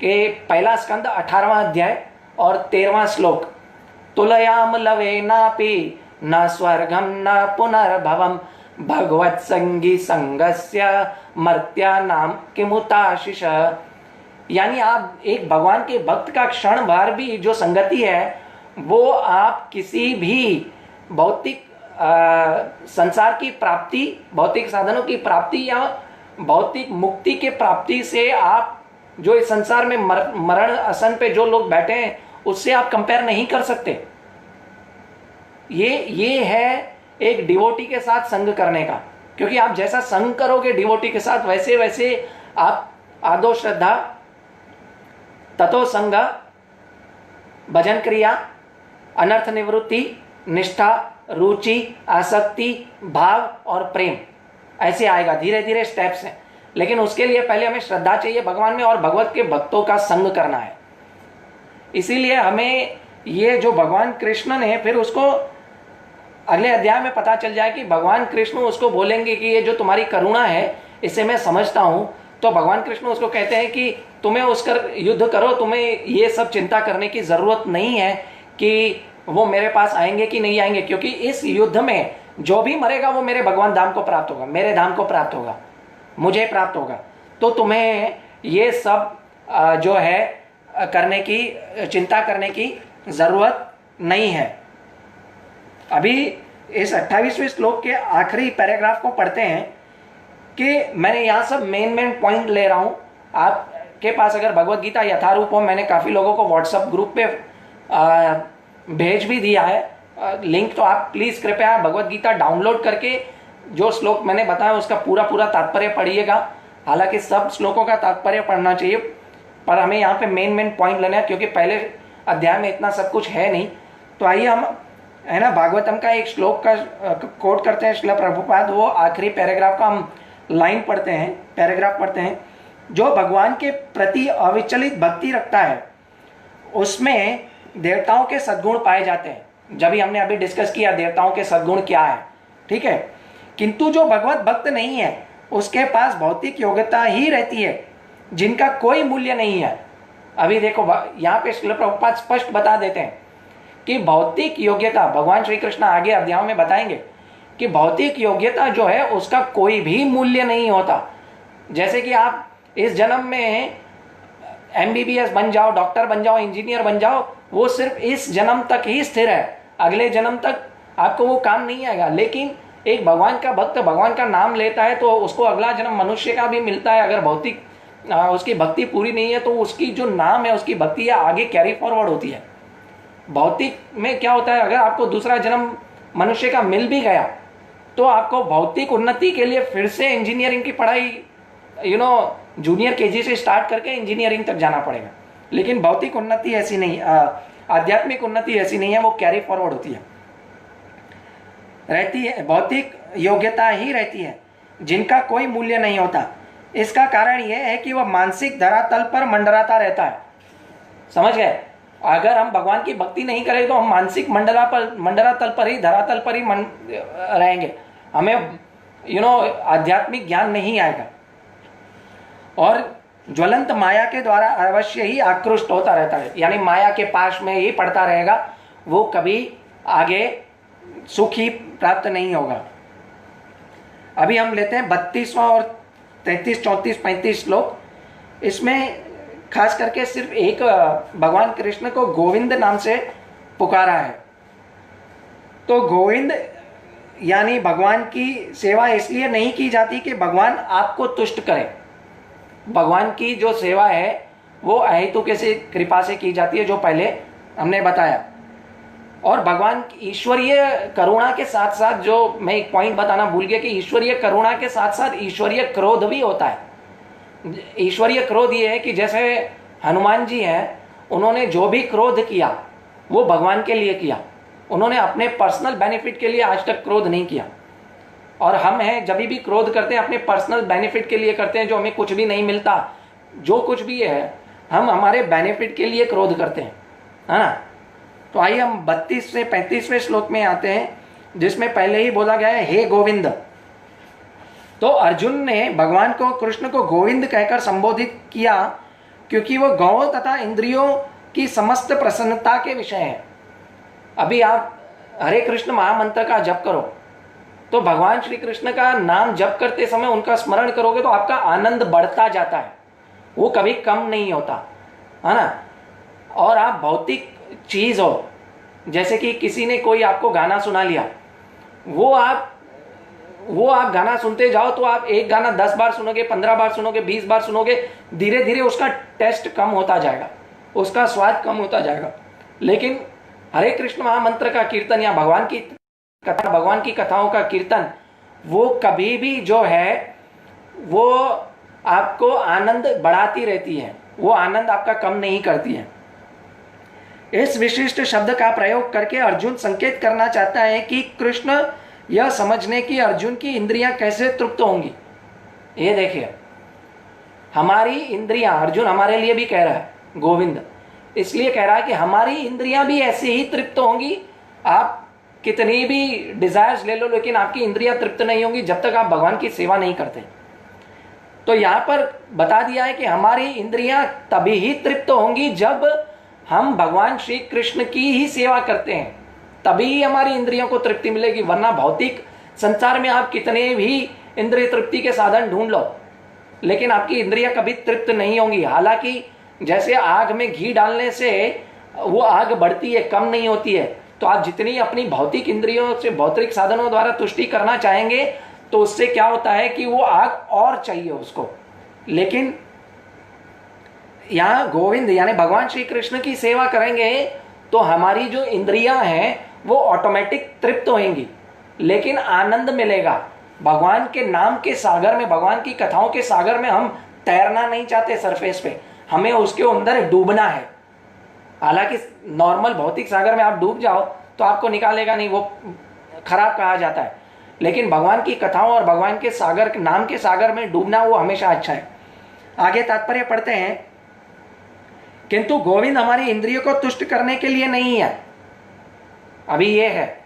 A: कि पहला स्कंद 18वां अध्याय और 13वां श्लोक, तुलयाम लवे नापि न स्वर्गम न पुनर्भवम भगवत संगी संगस्य मर्त्या नाम किमुताशिष। यानी आप एक भगवान के भक्त का क्षण भर भी जो संगति है वो आप किसी भी भौतिक संसार की प्राप्ति, भौतिक साधनों की प्राप्ति या भौतिक मुक्ति के प्राप्ति से आप जो इस संसार में मरण आसन पे जो लोग बैठे हैं उससे आप कंपेयर नहीं कर सकते। ये है एक डिवोटी के साथ संग करने का, क्योंकि आप जैसा संग करोगे डिवोटी के साथ वैसे वैसे आप आदो श्रद्धा, ततो संग, भजन क्रिया, अनर्थ निवृत्ति, निष्ठा, रुचि, आसक्ति, भाव और प्रेम, ऐसे आएगा। धीरे धीरे स्टेप्स हैं, लेकिन उसके लिए पहले हमें श्रद्धा चाहिए भगवान में और भगवत के भक्तों का संग करना है। इसीलिए हमें ये जो भगवान कृष्ण ने, फिर उसको अगले अध्याय में पता चल जाए कि भगवान कृष्ण उसको बोलेंगे कि ये जो तुम्हारी करुणा है इसे मैं समझता हूं, तो भगवान कृष्ण उसको कहते हैं कि तुम्हें उसकर युद्ध करो, तुम्हें ये सब चिंता करने की जरूरत नहीं है कि वो मेरे पास आएंगे कि नहीं आएंगे, क्योंकि इस युद्ध में जो भी मरेगा वो मेरे भगवान धाम को प्राप्त होगा, मेरे धाम को प्राप्त होगा, मुझे प्राप्त होगा। तो तुम्हें ये सब जो है करने की, चिंता करने की जरूरत नहीं है। अभी इस 28वें श्लोक के आखिरी पैराग्राफ को पढ़ते हैं कि मैंने यहाँ सब मेन पॉइंट ले रहा हूँ। आपके पास अगर भगवत गीता यथारूप हो, मैंने काफ़ी लोगों को व्हाट्सएप ग्रुप पे भेज भी दिया है लिंक, तो आप प्लीज़ कृपया भगवत गीता डाउनलोड करके जो श्लोक मैंने बताया उसका पूरा तात्पर्य पढ़िएगा। हालांकि सब श्लोकों का तात्पर्य पढ़ना चाहिए, पर हमें यहाँ पे मेन पॉइंट लेना है, क्योंकि पहले अध्याय में इतना सब कुछ है नहीं। तो आइए हम, है ना, भागवतम का एक श्लोक का कोट करते हैं श्रील प्रभुपाद, वो आखिरी पैराग्राफ का हम लाइन पढ़ते हैं, पैराग्राफ पढ़ते हैं। जो भगवान के प्रति अविचलित भक्ति रखता है उसमें देवताओं के सद्गुण पाए जाते हैं। जब ही हमने अभी डिस्कस किया देवताओं के सद्गुण क्या है, ठीक है। किंतु जो भगवत भक्त नहीं है उसके पास भौतिक योग्यता ही रहती है जिनका कोई मूल्य नहीं है। अभी देखो यहाँ पे श्रील प्रभुपाद स्पष्ट बता देते हैं कि भौतिक योग्यता, भगवान श्री कृष्ण आगे अध्यायों में बताएंगे कि भौतिक योग्यता जो है उसका कोई भी मूल्य नहीं होता। जैसे कि आप इस जन्म में MBBS बन जाओ, डॉक्टर बन जाओ, इंजीनियर बन जाओ, वो सिर्फ इस जन्म तक ही स्थिर है, अगले जन्म तक आपको वो काम नहीं आएगा। लेकिन एक भगवान का भक्त भगवान का नाम लेता है तो उसको अगला जन्म मनुष्य का भी मिलता है। अगर भौतिक उसकी भक्ति पूरी नहीं है तो उसकी जो नाम है, उसकी भक्ति है आगे कैरी फॉरवर्ड होती है। भौतिक में क्या होता है, अगर आपको दूसरा जन्म मनुष्य का मिल भी गया तो आपको भौतिक उन्नति के लिए फिर से इंजीनियरिंग की पढ़ाई, जूनियर KG से स्टार्ट करके इंजीनियरिंग तक जाना पड़ेगा। लेकिन भौतिक उन्नति ऐसी नहीं, आध्यात्मिक उन्नति ऐसी नहीं है, वो कैरी फॉरवर्ड होती है, रहती है। भौतिक योग्यता ही रहती है जिनका कोई मूल्य नहीं होता। इसका कारण यह है कि वह मानसिक धरातल पर मंडराता रहता है। समझ गए? अगर हम भगवान की भक्ति नहीं करें तो हम मानसिक मंडलातल पर ही, धरातल पर ही रहेंगे, हमें आध्यात्मिक ज्ञान नहीं आएगा और ज्वलंत माया के द्वारा अवश्य ही आकृष्ट होता रहता है, यानी माया के पास में ही पड़ता रहेगा, वो कभी आगे सुख ही प्राप्त नहीं होगा। अभी हम लेते हैं 32वां और 33, 34, 35 श्लोक। इसमें खास करके सिर्फ एक भगवान कृष्ण को गोविंद नाम से पुकारा है। तो गोविंद यानी भगवान की सेवा इसलिए नहीं की जाती कि भगवान आपको तुष्ट करे। भगवान की जो सेवा है वो अहेतुके से कृपा से की जाती है, जो पहले हमने बताया। और भगवान ईश्वरीय करुणा के साथ साथ, जो मैं एक पॉइंट बताना भूल गया, कि ईश्वरीय करुणा के साथ साथ ईश्वरीय क्रोध भी होता है। ईश्वरीय क्रोध ये है कि जैसे हनुमान जी हैं, उन्होंने जो भी क्रोध किया वो भगवान के लिए किया, उन्होंने अपने पर्सनल बेनिफिट के लिए आज तक क्रोध नहीं किया। और हम हैं, जब भी क्रोध करते हैं अपने पर्सनल बेनिफिट के लिए करते हैं, जो हमें कुछ भी नहीं मिलता, जो कुछ भी है हम हमारे बेनिफिट के लिए क्रोध करते हैं, है ना। तो आइए हम 32 से 35वें श्लोक में आते हैं, जिसमें पहले ही बोला गया है हे गोविंद। तो अर्जुन ने भगवान को, कृष्ण को गोविंद कहकर संबोधित किया क्योंकि वो गौ तथा इंद्रियों की समस्त प्रसन्नता के विषय है। अभी आप हरे कृष्ण महामंत्र का जप करो तो भगवान श्री कृष्ण का नाम जप करते समय उनका स्मरण करोगे तो आपका आनंद बढ़ता जाता है, वो कभी कम नहीं होता, है ना। और आप भौतिक चीज हो, जैसे कि किसी ने कोई आपको गाना सुना लिया, वो आप गाना सुनते जाओ तो आप एक गाना 10 बार सुनोगे, 15 बार सुनोगे, 20 बार सुनोगे, धीरे धीरे उसका टेस्ट कम होता जाएगा, उसका स्वाद कम होता जाएगा। लेकिन हरे कृष्ण महामंत्र का कीर्तन या भगवान की कथाओं का कीर्तन, वो कभी भी जो है वो आपको आनंद बढ़ाती रहती है, वो आनंद आपका कम नहीं करती है। इस विशिष्ट शब्द का प्रयोग करके अर्जुन संकेत करना चाहता है कि कृष्ण यह समझने की अर्जुन की इंद्रियां कैसे तृप्त होंगी। ये देखिए, हमारी इंद्रियां, अर्जुन हमारे लिए भी कह रहा है, गोविंद इसलिए कह रहा है कि हमारी इंद्रियां भी ऐसे ही तृप्त होंगी। आप कितनी भी डिजायर्स ले लो, लेकिन आपकी इंद्रियां तृप्त नहीं होंगी जब तक आप भगवान की सेवा नहीं करते। तो यहां पर बता दिया है कि हमारी इंद्रियां तभी ही तृप्त होंगी जब हम भगवान श्री कृष्ण की ही सेवा करते हैं, तभी ही हमारी इंद्रियों को तृप्ति मिलेगी। वरना भौतिक संसार में आप कितने भी इंद्रिय तृप्ति के साधन ढूंढ लो, लेकिन आपकी इंद्रियां कभी तृप्त नहीं होंगी। हालांकि जैसे आग में घी डालने से वो आग बढ़ती है, कम नहीं होती है, तो आप जितनी अपनी भौतिक इंद्रियों से, भौतिक साधनों द्वारा तुष्टि करना चाहेंगे तो उससे क्या होता है कि वो आग और चाहिए उसको। लेकिन यहां गोविंद यानी भगवान श्री कृष्ण की सेवा करेंगे तो हमारी जो इंद्रियां हैं वो ऑटोमेटिक तृप्त होंगी, लेकिन आनंद मिलेगा। भगवान के नाम के सागर में, भगवान की कथाओं के सागर में हम तैरना नहीं चाहते सरफेस पे, हमें उसके अंदर डूबना है। हालांकि नॉर्मल भौतिक सागर में आप डूब जाओ तो आपको निकालेगा नहीं, वो खराब कहा जाता है। लेकिन भगवान की कथाओं और भगवान के सागर, नाम के सागर में डूबना वो हमेशा अच्छा है। आगे तात्पर्य पढ़ते हैं, किंतु गोविंद हमारी इंद्रियों को तुष्ट करने के लिए नहीं है। अभी ये है,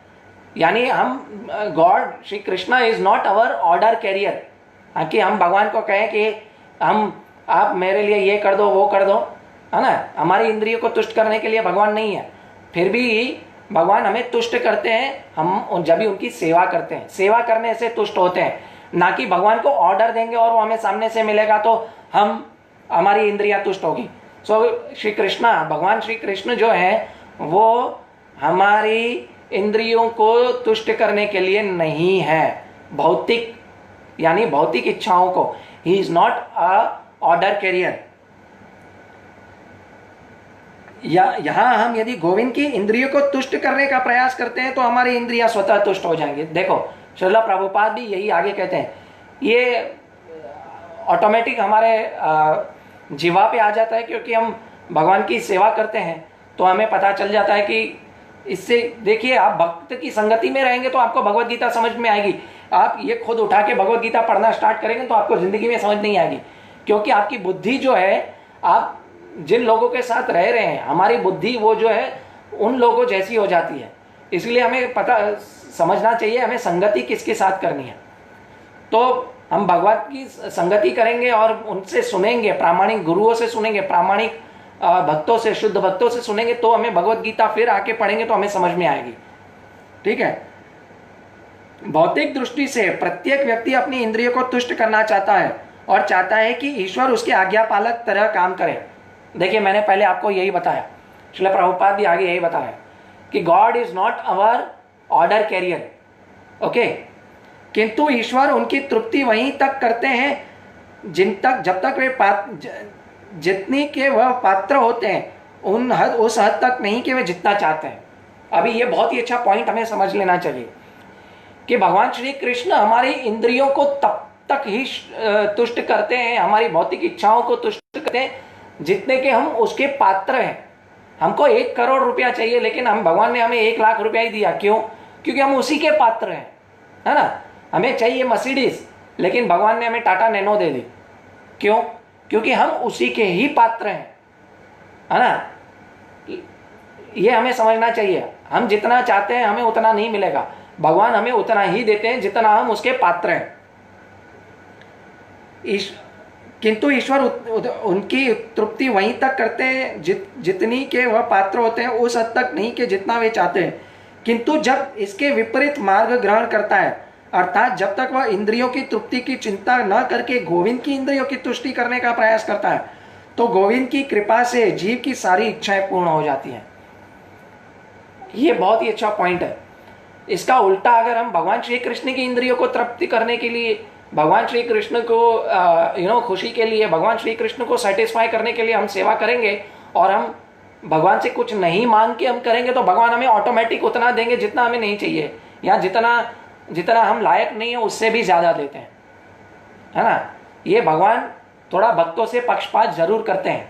A: यानी हम, God Shri Krishna is not our order carrier, कि हम भगवान को कहें कि आप मेरे लिए ये कर दो, वो कर दो, है ना। हमारी इंद्रियों को तुष्ट करने के लिए भगवान नहीं है। फिर भी भगवान हमें तुष्ट करते हैं, हम जब भी उनकी सेवा करते हैं, सेवा करने से तुष्ट होते हैं, ना कि भगवान को ऑर्डर देंगे और वो हमें सामने से मिलेगा तो हमारी इंद्रियां तुष्ट होगी। श्री कृष्णा, भगवान श्री कृष्ण जो है वो हमारी इंद्रियों को तुष्ट करने के लिए नहीं है, भौतिक यानी भौतिक इच्छाओं को। He is not a order carrier. यहां हम यदि गोविंद की इंद्रियों को तुष्ट करने का प्रयास करते हैं तो हमारी इंद्रियां स्वतः तुष्ट हो जाएंगी। देखो श्रील प्रभुपाद भी यही आगे कहते हैं, ये ऑटोमेटिक हमारे जीवा पे आ जाता है, क्योंकि हम भगवान की सेवा करते हैं तो हमें पता चल जाता है कि इससे, देखिए आप भक्त की संगति में रहेंगे तो आपको भगवत गीता समझ में आएगी। आप ये खुद उठा के भगवत गीता पढ़ना स्टार्ट करेंगे तो आपको जिंदगी में समझ नहीं आएगी, क्योंकि आपकी बुद्धि जो है, आप जिन लोगों के साथ रह रहे हैं हमारी बुद्धि वो जो है उन लोगों जैसी हो जाती है। इसलिए हमें पता समझना चाहिए हमें संगति किसके साथ करनी है। तो हम भगवत की संगति करेंगे और उनसे सुनेंगे, प्रामाणिक गुरुओं से सुनेंगे, प्रामाणिक भक्तों से, शुद्ध भक्तों से सुनेंगे, तो हमें भगवत गीता फिर आके पढ़ेंगे तो हमें समझ में आएगी। ठीक है। भौतिक दृष्टि से प्रत्येक व्यक्ति अपनी इंद्रियों को तुष्ट करना चाहता है और चाहता है कि ईश्वर उसके आज्ञा पालक तरह काम करे। देखिए मैंने पहले आपको यही बताया, श्रील प्रभुपाद भी आगे यही बताया कि God is not our order carrier, okay. किंतु ईश्वर उनकी तृप्ति वहीं तक करते हैं जब तक वे जितनी के वह पात्र होते हैं उस हद तक नहीं कि वे जितना चाहते हैं। अभी ये बहुत ही अच्छा पॉइंट हमें समझ लेना चाहिए कि भगवान श्री कृष्ण हमारी इंद्रियों को तब तक ही तुष्ट करते हैं, हमारी भौतिक इच्छाओं को तुष्ट करते हैं जितने के हम उसके पात्र हैं। हमको 1 करोड़ रुपया चाहिए लेकिन भगवान ने हमें 1 लाख रुपया ही दिया, क्यों? क्योंकि हम उसी के पात्र हैं, है ना। हमें चाहिए मर्सिडीज लेकिन भगवान ने हमें टाटा नैनो दे दी, क्यों? क्योंकि हम उसी के ही पात्र हैं, है ना। ये हमें समझना चाहिए। हम जितना चाहते हैं हमें उतना नहीं मिलेगा, भगवान हमें उतना ही देते हैं जितना हम उसके पात्र हैं। किंतु ईश्वर उनकी तृप्ति वहीं तक करते हैं जितनी के वह पात्र होते हैं, उस हद तक नहीं कि जितना वे चाहते हैं। किंतु जब इसके विपरीत मार्ग ग्रहण करता है, अर्थात जब तक वह इंद्रियों की तृप्ति की चिंता न करके गोविंद की इंद्रियों की तुष्टि करने का प्रयास करता है, तो गोविंद की कृपा से जीव की सारी इच्छाएं पूर्ण हो जाती हैं। ये बहुत ही अच्छा पॉइंट है। इसका उल्टा अगर हम भगवान श्री कृष्ण की इंद्रियों को तृप्ति करने के लिए, भगवान श्री कृष्ण को खुशी के लिए, भगवान श्री कृष्ण को सेटिस्फाई करने के लिए हम सेवा करेंगे और हम भगवान से कुछ नहीं मांग के हम करेंगे, तो भगवान हमें ऑटोमेटिक उतना देंगे जितना हमें नहीं चाहिए, या जितना हम लायक नहीं है उससे भी ज्यादा देते हैं, है ना। ये भगवान थोड़ा भक्तों से पक्षपात जरूर करते हैं,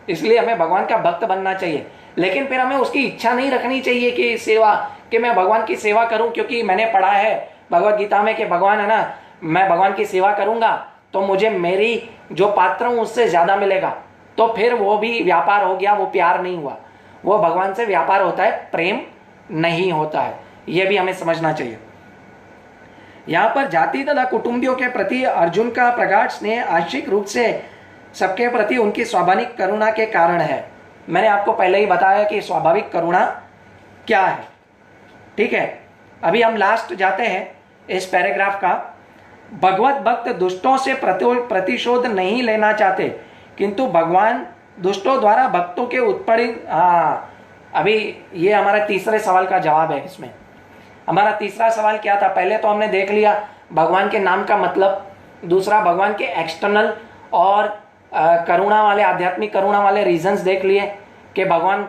A: इसलिए हमें भगवान का भक्त बनना चाहिए। लेकिन फिर हमें उसकी इच्छा नहीं रखनी चाहिए कि मैं भगवान की सेवा करूं, क्योंकि मैंने पढ़ा है भगवत गीता में कि भगवान, है ना, मैं भगवान की सेवा करूंगा तो मुझे मेरी जो पात्र हूं उससे ज्यादा मिलेगा। तो फिर वो भी व्यापार हो गया, वो प्यार नहीं हुआ। वो भगवान से व्यापार होता है, प्रेम नहीं होता है। ये भी हमें समझना चाहिए। यहाँ पर जाति तथा कुटुंबियों के प्रति अर्जुन का प्रगाढ़ स्नेह आंशिक रूप से सबके प्रति उनकी स्वाभाविक करुणा के कारण है। मैंने आपको पहले ही बताया कि स्वाभाविक करुणा क्या है। ठीक है, अभी हम लास्ट जाते हैं इस पैराग्राफ का। भगवत भक्त दुष्टों से प्रतिशोध नहीं लेना चाहते, किंतु भगवान दुष्टों द्वारा भक्तों के उत्पीड़न। अभी ये हमारा तीसरे सवाल का जवाब है। इसमें हमारा तीसरा सवाल क्या था? पहले तो हमने देख लिया भगवान के नाम का मतलब, दूसरा भगवान के एक्सटर्नल और करुणा वाले, आध्यात्मिक करुणा वाले रीजंस देख लिए कि भगवान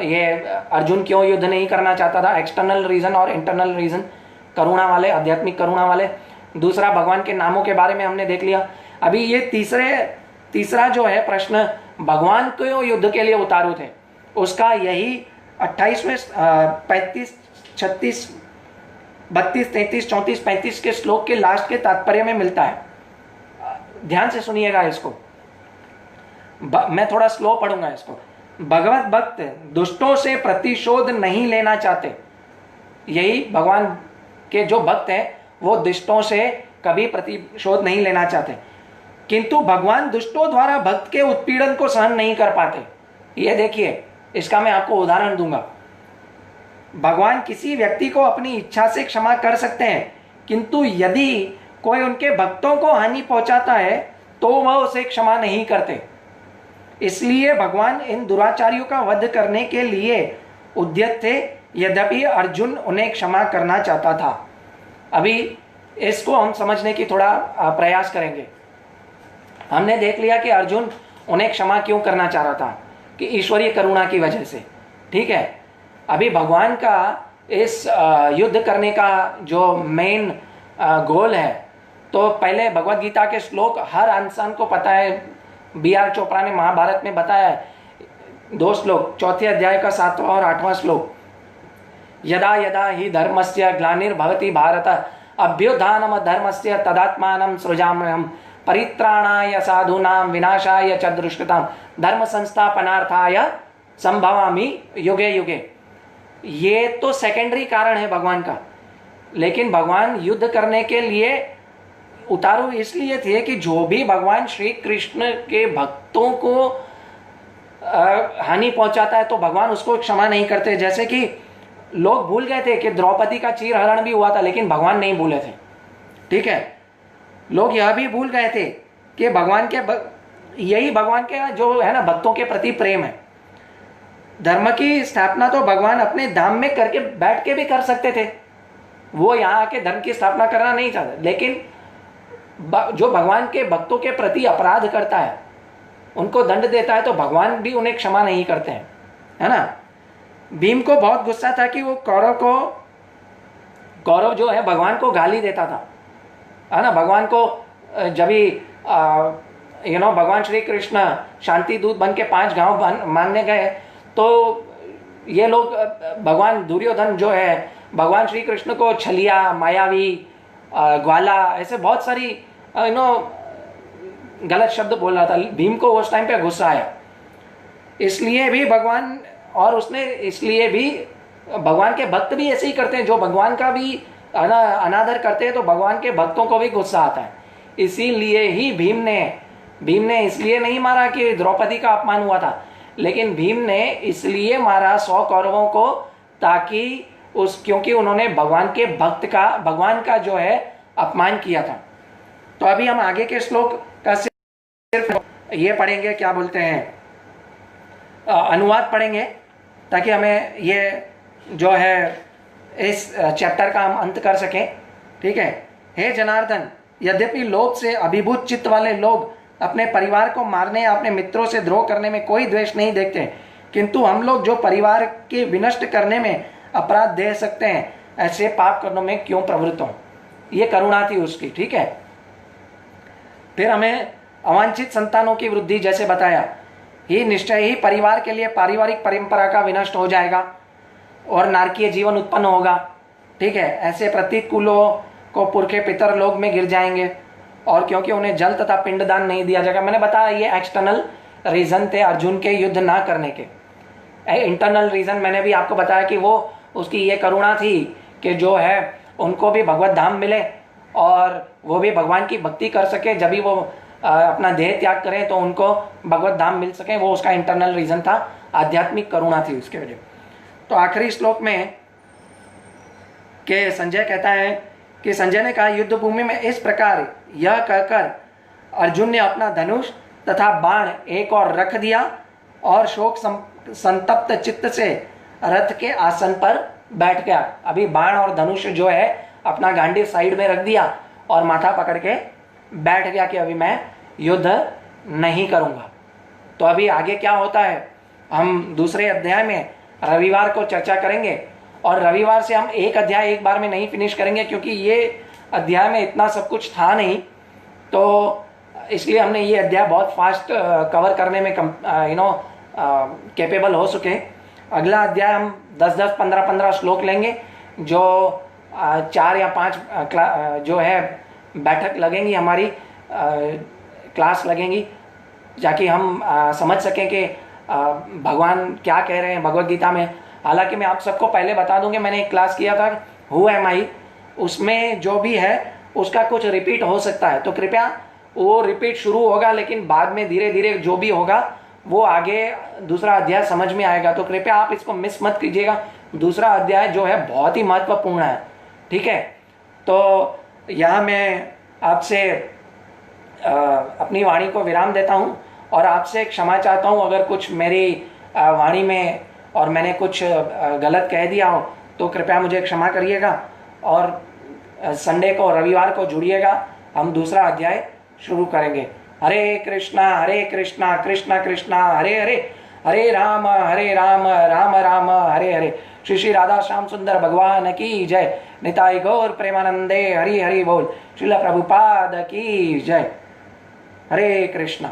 A: ये अर्जुन क्यों युद्ध नहीं करना चाहता था, एक्सटर्नल रीजन और इंटरनल रीजन, करुणा वाले, आध्यात्मिक करुणा वाले। दूसरा भगवान के नामों के बारे में हमने देख लिया। अभी ये तीसरा जो है प्रश्न, भगवान क्यों युद्ध के लिए उतारू थे, उसका यही 28वें 35, 36, 32, 33, 34, 35 के श्लोक के लास्ट के तात्पर्य में मिलता है। ध्यान से सुनिएगा इसको, मैं थोड़ा स्लो पढ़ूंगा इसको। भगवत भक्त दुष्टों से प्रतिशोध नहीं लेना चाहते। यही भगवान के जो भक्त हैं वो दुष्टों से कभी प्रतिशोध नहीं लेना चाहते, किंतु भगवान दुष्टों द्वारा भक्त के उत्पीड़न को सहन नहीं कर पाते। ये देखिए, इसका मैं आपको उदाहरण दूंगा। भगवान किसी व्यक्ति को अपनी इच्छा से क्षमा कर सकते हैं, किंतु यदि कोई उनके भक्तों को हानि पहुंचाता है तो वह उसे क्षमा नहीं करते। इसलिए भगवान इन दुराचारियों का वध करने के लिए उद्यत थे, यद्यपि अर्जुन उन्हें क्षमा करना चाहता था। अभी इसको हम समझने की थोड़ा प्रयास करेंगे। हमने देख लिया कि अर्जुन उन्हें क्षमा क्यों करना चाह रहा था, कि ईश्वरीय करुणा की वजह से। ठीक है, अभी भगवान का इस युद्ध करने का जो मेन गोल है, तो पहले भगवत गीता के श्लोक हर इंसान को पता है। B.R. चोपड़ा ने महाभारत में बताया है 2 श्लोक, 4थे अध्याय का 7वां और 8वां श्लोक। यदा यदा ही धर्मस्य ग्लानिर्भवति भारत अभ्युत्थानम धर्मस्य तदात्मानं सृजाम्यहम् परित्राणाय साधूनां विनाशाय च दुष्कृतां धर्म संस्थापनार्थाय संभवामि युगे युगे। ये तो सेकेंडरी कारण है भगवान का, लेकिन भगवान युद्ध करने के लिए उतारू इसलिए थे कि जो भी भगवान श्री कृष्ण के भक्तों को हानि पहुंचाता है तो भगवान उसको क्षमा नहीं करते। जैसे कि लोग भूल गए थे कि द्रौपदी का चीरहरण भी हुआ था, लेकिन भगवान नहीं भूले थे। ठीक है, लोग यह भी भूल गए थे कि भगवान के यही भगवान के जो है ना भक्तों के प्रति प्रेम है। धर्म की स्थापना तो भगवान अपने धाम में करके बैठ के भी कर सकते थे, वो यहाँ आके धर्म की स्थापना करना नहीं चाहते। लेकिन जो भगवान के भक्तों के प्रति अपराध करता है, उनको दंड देता है, तो भगवान भी उन्हें क्षमा नहीं करते हैं, है ना। भीम को बहुत गुस्सा था कि वो कौरव जो है भगवान को गाली देता था, है ना। भगवान को जब भी भगवान श्री कृष्ण शांति दूत बन के 5 गांव मानने गए, तो ये लोग भगवान दुर्योधन जो है भगवान श्री कृष्ण को छलिया, मायावी, ग्वाला, ऐसे बहुत सारी गलत शब्द बोल रहा था। भीम को उस टाइम पे गुस्सा आया, इसलिए भी भगवान, और उसने इसलिए भी भगवान के भक्त भी ऐसे ही करते हैं, जो भगवान का भी अनादर करते हैं तो भगवान के भक्तों को भी गुस्सा आता है। इसीलिए ही भीम ने इसलिए नहीं मारा कि द्रौपदी का अपमान हुआ था, लेकिन भीम ने इसलिए मारा 100 कौरवों को, ताकि क्योंकि उन्होंने भगवान का जो है अपमान किया था। तो अभी हम आगे के श्लोक का सिर्फ ये पढ़ेंगे, क्या बोलते हैं, अनुवाद पढ़ेंगे, ताकि हमें ये जो है इस चैप्टर का हम अंत कर सकें। ठीक है। हे जनार्दन, यद्यपि लोभ से अभिभूत चित्त वाले लोग अपने परिवार को मारने या अपने मित्रों से द्रोह करने में कोई द्वेष नहीं देखते, किंतु हम लोग जो परिवार के विनष्ट करने में अपराध दे सकते हैं, ऐसे पाप कर्मों में क्यों प्रवृत्त हो। ये करुणा थी उसकी। ठीक है। फिर हमें अवांछित संतानों की वृद्धि जैसे बताया, ही निश्चय ही परिवार के लिए पारिवारिक परंपरा का विनष्ट हो जाएगा और नारकीय जीवन उत्पन्न होगा। ठीक है। ऐसे प्रत्येक कुलों को पुरखे पितर लोग में गिर जाएंगे, और क्योंकि उन्हें जल तथा पिंडदान नहीं दिया जाएगा। मैंने बताया ये एक्सटर्नल रीजन थे अर्जुन के युद्ध ना करने के। इंटरनल रीजन मैंने भी आपको बताया कि वो उसकी ये करुणा थी कि जो है उनको भी भगवत धाम मिले और वो भी भगवान की भक्ति कर सके। जब भी वो अपना देह त्याग करें तो उनको भगवत धाम मिल सके, वो उसका इंटरनल रीजन था, आध्यात्मिक करुणा थी उसके वजह। तो आखिरी श्लोक में के संजय कहता है कि संजय ने कहा, युद्ध भूमि में इस प्रकार यह कहकर अर्जुन ने अपना धनुष तथा बाण एक और रख दिया और शोक संतप्त चित्त से रथ के आसन पर बैठ गया। अभी बाण और धनुष जो है अपना गांडीव साइड में रख दिया और माथा पकड़ के बैठ गया कि अभी मैं युद्ध नहीं करूंगा। तो अभी आगे क्या होता है हम दूसरे अध्याय में रविवार को चर्चा करेंगे, और रविवार से हम एक अध्याय एक बार में नहीं फिनिश करेंगे, क्योंकि ये अध्याय में इतना सब कुछ था नहीं, तो इसलिए हमने ये अध्याय बहुत फास्ट कवर करने में कैपेबल हो सके। अगला अध्याय हम 10-10, 15-15 श्लोक लेंगे, जो 4 या 5 जो है बैठक लगेंगी, हमारी क्लास लगेंगी, ताकि हम समझ सकें कि भगवान क्या कह रहे हैं भगवद गीता में। हालांकि मैं आप सबको पहले बता दूं कि मैंने एक क्लास किया था हु एम आई, उसमें जो भी है उसका कुछ रिपीट हो सकता है, तो कृपया वो रिपीट शुरू होगा, लेकिन बाद में धीरे धीरे जो भी होगा वो आगे दूसरा अध्याय समझ में आएगा। तो कृपया आप इसको मिस मत कीजिएगा। दूसरा अध्याय जो है बहुत ही महत्वपूर्ण है। ठीक है। तो यहाँ मैं आपसे अपनी वाणी को विराम देता हूँ और आपसे क्षमा चाहता हूँ अगर कुछ मेरी वाणी में और मैंने कुछ गलत कह दिया हो तो कृपया मुझे क्षमा करिएगा। और संडे को, रविवार को जुड़िएगा, हम दूसरा अध्याय शुरू करेंगे। हरे कृष्णा कृष्णा कृष्णा हरे हरे, हरे राम राम राम हरे हरे। श्री श्री राधा श्याम सुंदर भगवान की जय। निताई गौर प्रेमानंदे हरि हरि बोल। श्रील प्रभुपाद की जय। हरे कृष्णा।